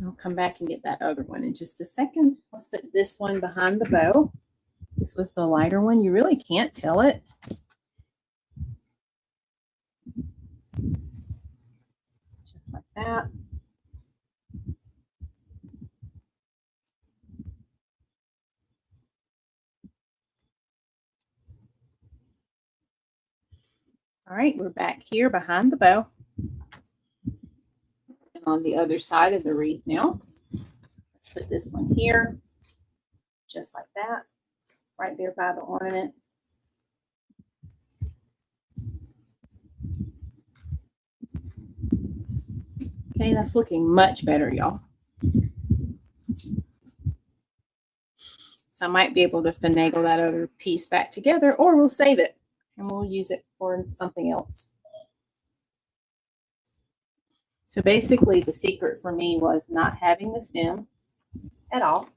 I'll come back and get that other one in just a second. Let's put this one behind the bow. This was the lighter one. You really can't tell it. Just like that. All right, we're back here behind the bow. And on the other side of the wreath now. Let's put this one here, just like that, right there by the ornament. Okay, that's looking much better, y'all. So I might be able to finagle that other piece back together, or we'll save it and we'll use it for something else. So basically the secret for me was not having the stem at all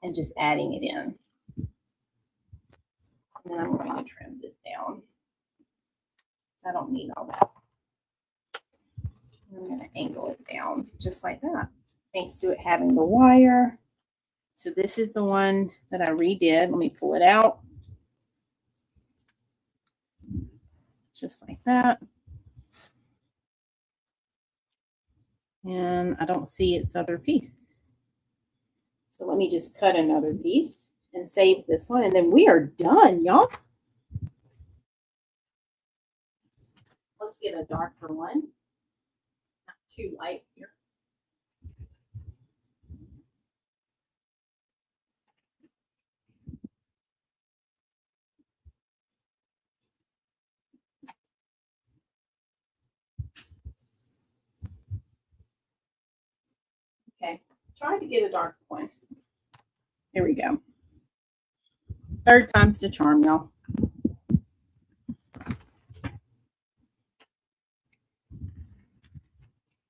and just adding it in. And then I'm going to trim this down. I don't need all that. I'm going to angle it down just like that. Thanks to it having the wire. So this is the one that I redid. Let me pull it out. Just like that. And I don't see its other piece. So let me just cut another piece and save this one. And then we are done, y'all. Let's get a darker one. Not too light here. Okay, try to get a dark one. Here we go. Third time's the charm, y'all.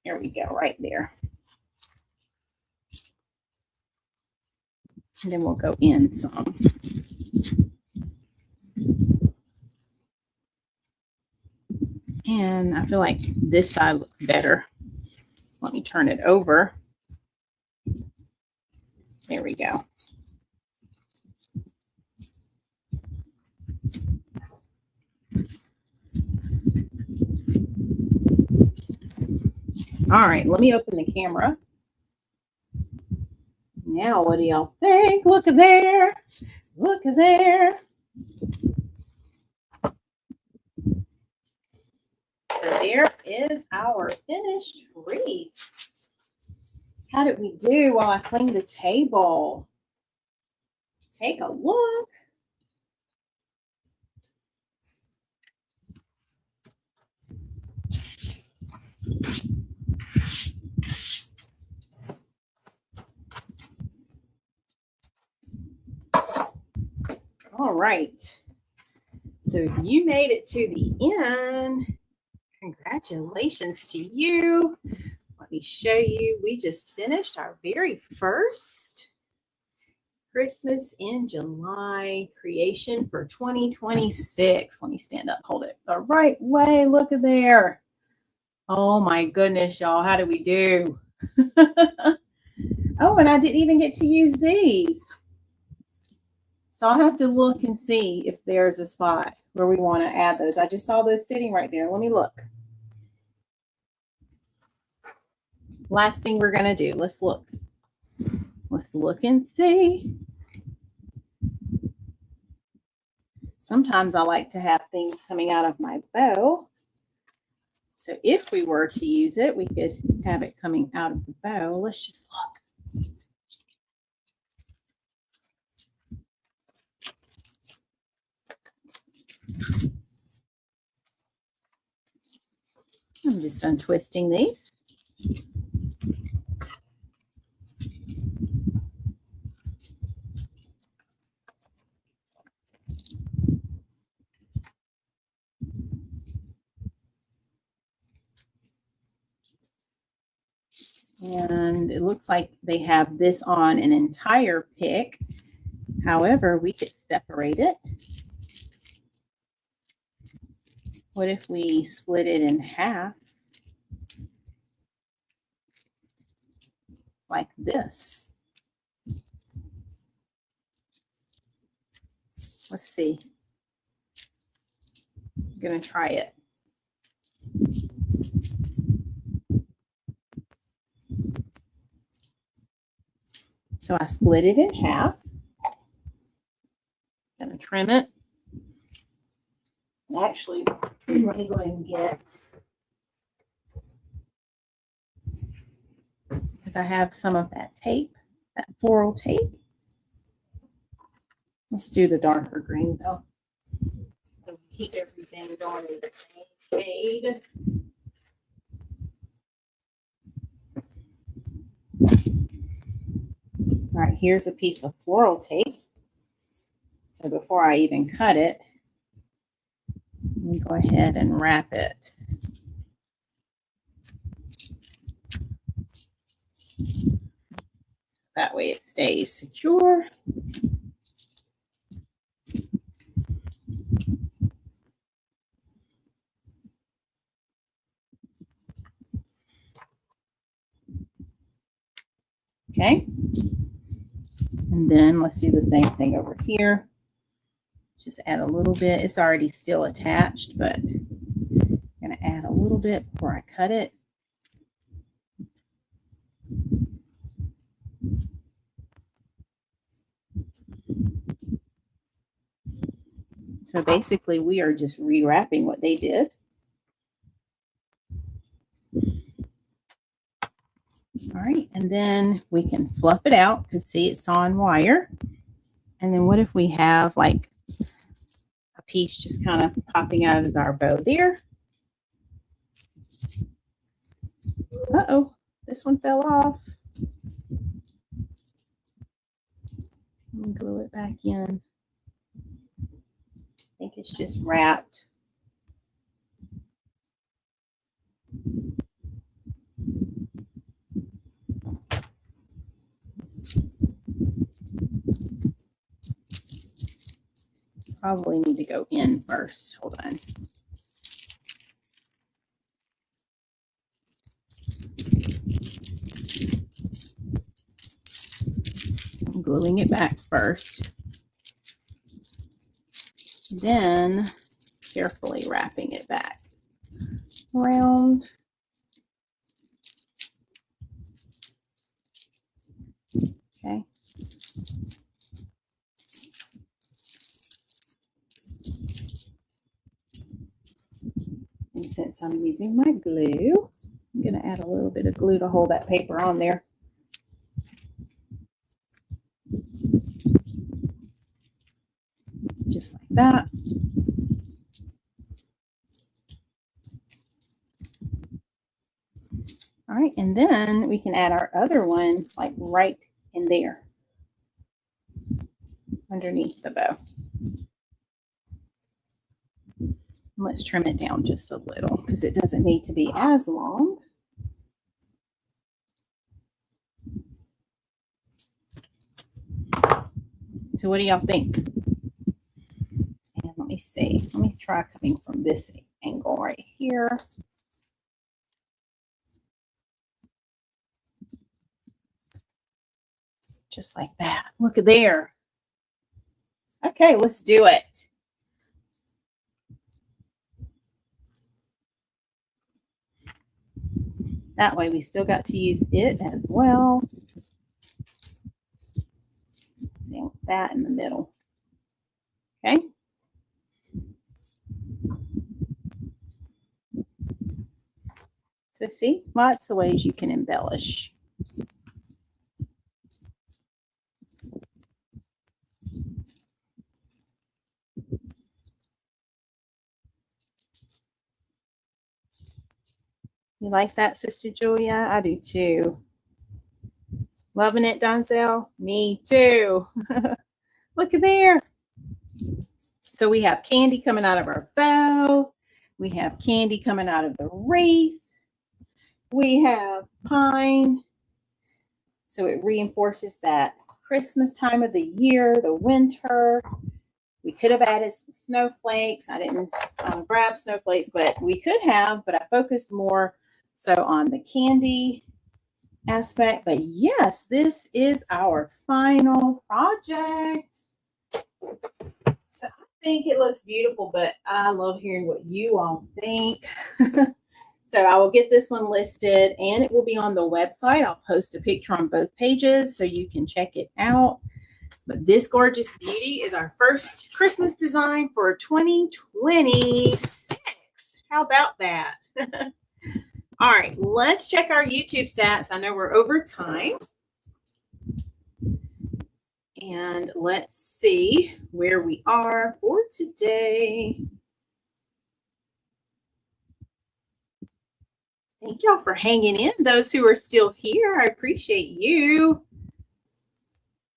Here we go, right there. And then we'll go in some. And I feel like this side looks better. Let me turn it over. There we go. All right, let me open the camera. Now, what do y'all think? Look at there. Look at there. So there is our finished wreath. How did we do while I cleaned the table? Take a look. All right. So if you made it to the end, congratulations to you. Let me show you. We just finished our very first Christmas in July creation for 2026. Let me stand up, hold it the right way. Look at there. Oh my goodness, y'all. How did we do? Oh, and I didn't even get to use these. So I'll have to look and see if there's a spot where we want to add those. I just saw those sitting right there. Let me look. Last thing we're going to do. Let's look. Let's look and see. Sometimes I like to have things coming out of my bow. So if we were to use it, we could have it coming out of the bow. Let's just look. I'm just untwisting these. And it looks like they have this on an entire pick. However, we could separate it. What if we split it in half like this? Let's see. I'm going to try it. So I split it in half. Going to trim it. Actually, let me go ahead and get, if I have some of that tape, that floral tape. Let's do the darker green though. So we keep everything going in the same shade. All right, here's a piece of floral tape. So before I even cut it, let me go ahead and wrap it. That way it stays secure. Okay. And then let's do the same thing over here. Just add a little bit. It's already still attached, but I'm going to add a little bit before I cut it. So basically, we are just rewrapping what they did. All right, and then we can fluff it out because see, it's on wire. And then what if we have like a piece just kind of popping out of our bow there? Uh-oh, this one fell off. Let me glue it back in. I think it's just wrapped. Probably need to go in first. Hold on. I'm gluing it back first. Then carefully wrapping it back around. Okay. And since I'm using my glue, I'm going to add a little bit of glue to hold that paper on there. Just like that. All right, and then we can add our other one like right in there underneath the bow. Let's trim it down just a little because it doesn't need to be as long. So what do y'all think? And let me see. Let me try coming from this angle right here. Just like that. Look at there. Okay, let's do it. That way we still got to use it as well. And that in the middle. Okay. So see, lots of ways you can embellish. You like that, Sister Julia? I do too. Loving it, Donzel? Me too. Look at there. So we have candy coming out of our bow. We have candy coming out of the wreath. We have pine So it reinforces that Christmas time of the year, the winter. We could have added some snowflakes. I didn't grab snowflakes, but we could have, but I focused more so on the candy aspect. But yes, this is our final project. So I think it looks beautiful, but I love hearing what you all think. So I will get this one listed and it will be on the website. I'll post a picture on both pages so you can check it out. But this gorgeous beauty is our first Christmas design for 2026. How about that? All right, let's check our YouTube stats. I know we're over time. And let's see where we are for today. Thank y'all for hanging in. Those who are still here, I appreciate you.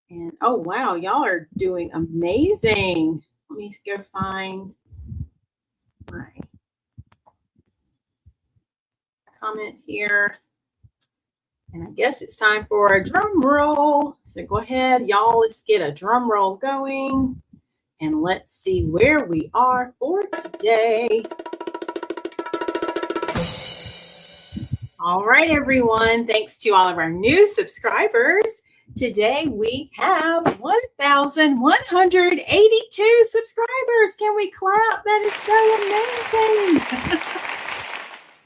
And oh, wow, y'all are doing amazing. Let me go find my comment here. And I guess it's time for a drum roll. So go ahead, y'all, let's get a drum roll going. And let's see where we are for today. All right, everyone. Thanks to all of our new subscribers. Today we have 1,182 subscribers. Can we clap? That is so amazing.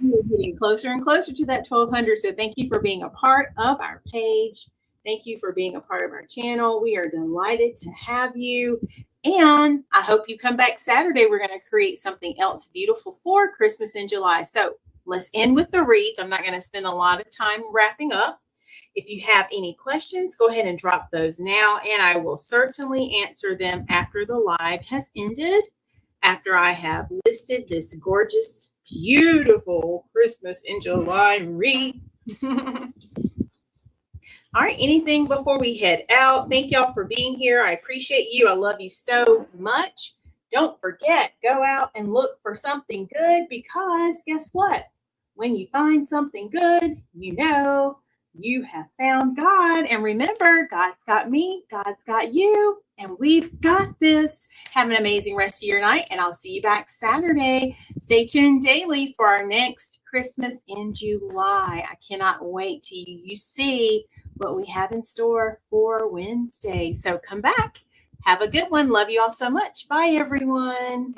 We're getting closer and closer to that 1,200. So thank you for being a part of our page. Thank you for being a part of our channel. We are delighted to have you. And I hope you come back Saturday. We're going to create something else beautiful for Christmas in July. So let's end with the wreath. I'm not going to spend a lot of time wrapping up. If you have any questions, go ahead and drop those now, and I will certainly answer them after the live has ended, after I have listed this gorgeous, beautiful Christmas in July wreath. All right, anything before we head out? Thank y'all for being here. I appreciate you. I love you so much. Don't forget, go out and look for something good, because guess what? When you find something good, you know you have found God. And remember, God's got me, God's got you, and we've got this. Have an amazing rest of your night, and I'll see you back Saturday. Stay tuned daily for our next Christmas in July. I cannot wait till you see what we have in store for Wednesday. So come back. Have a good one. Love you all so much. Bye, everyone.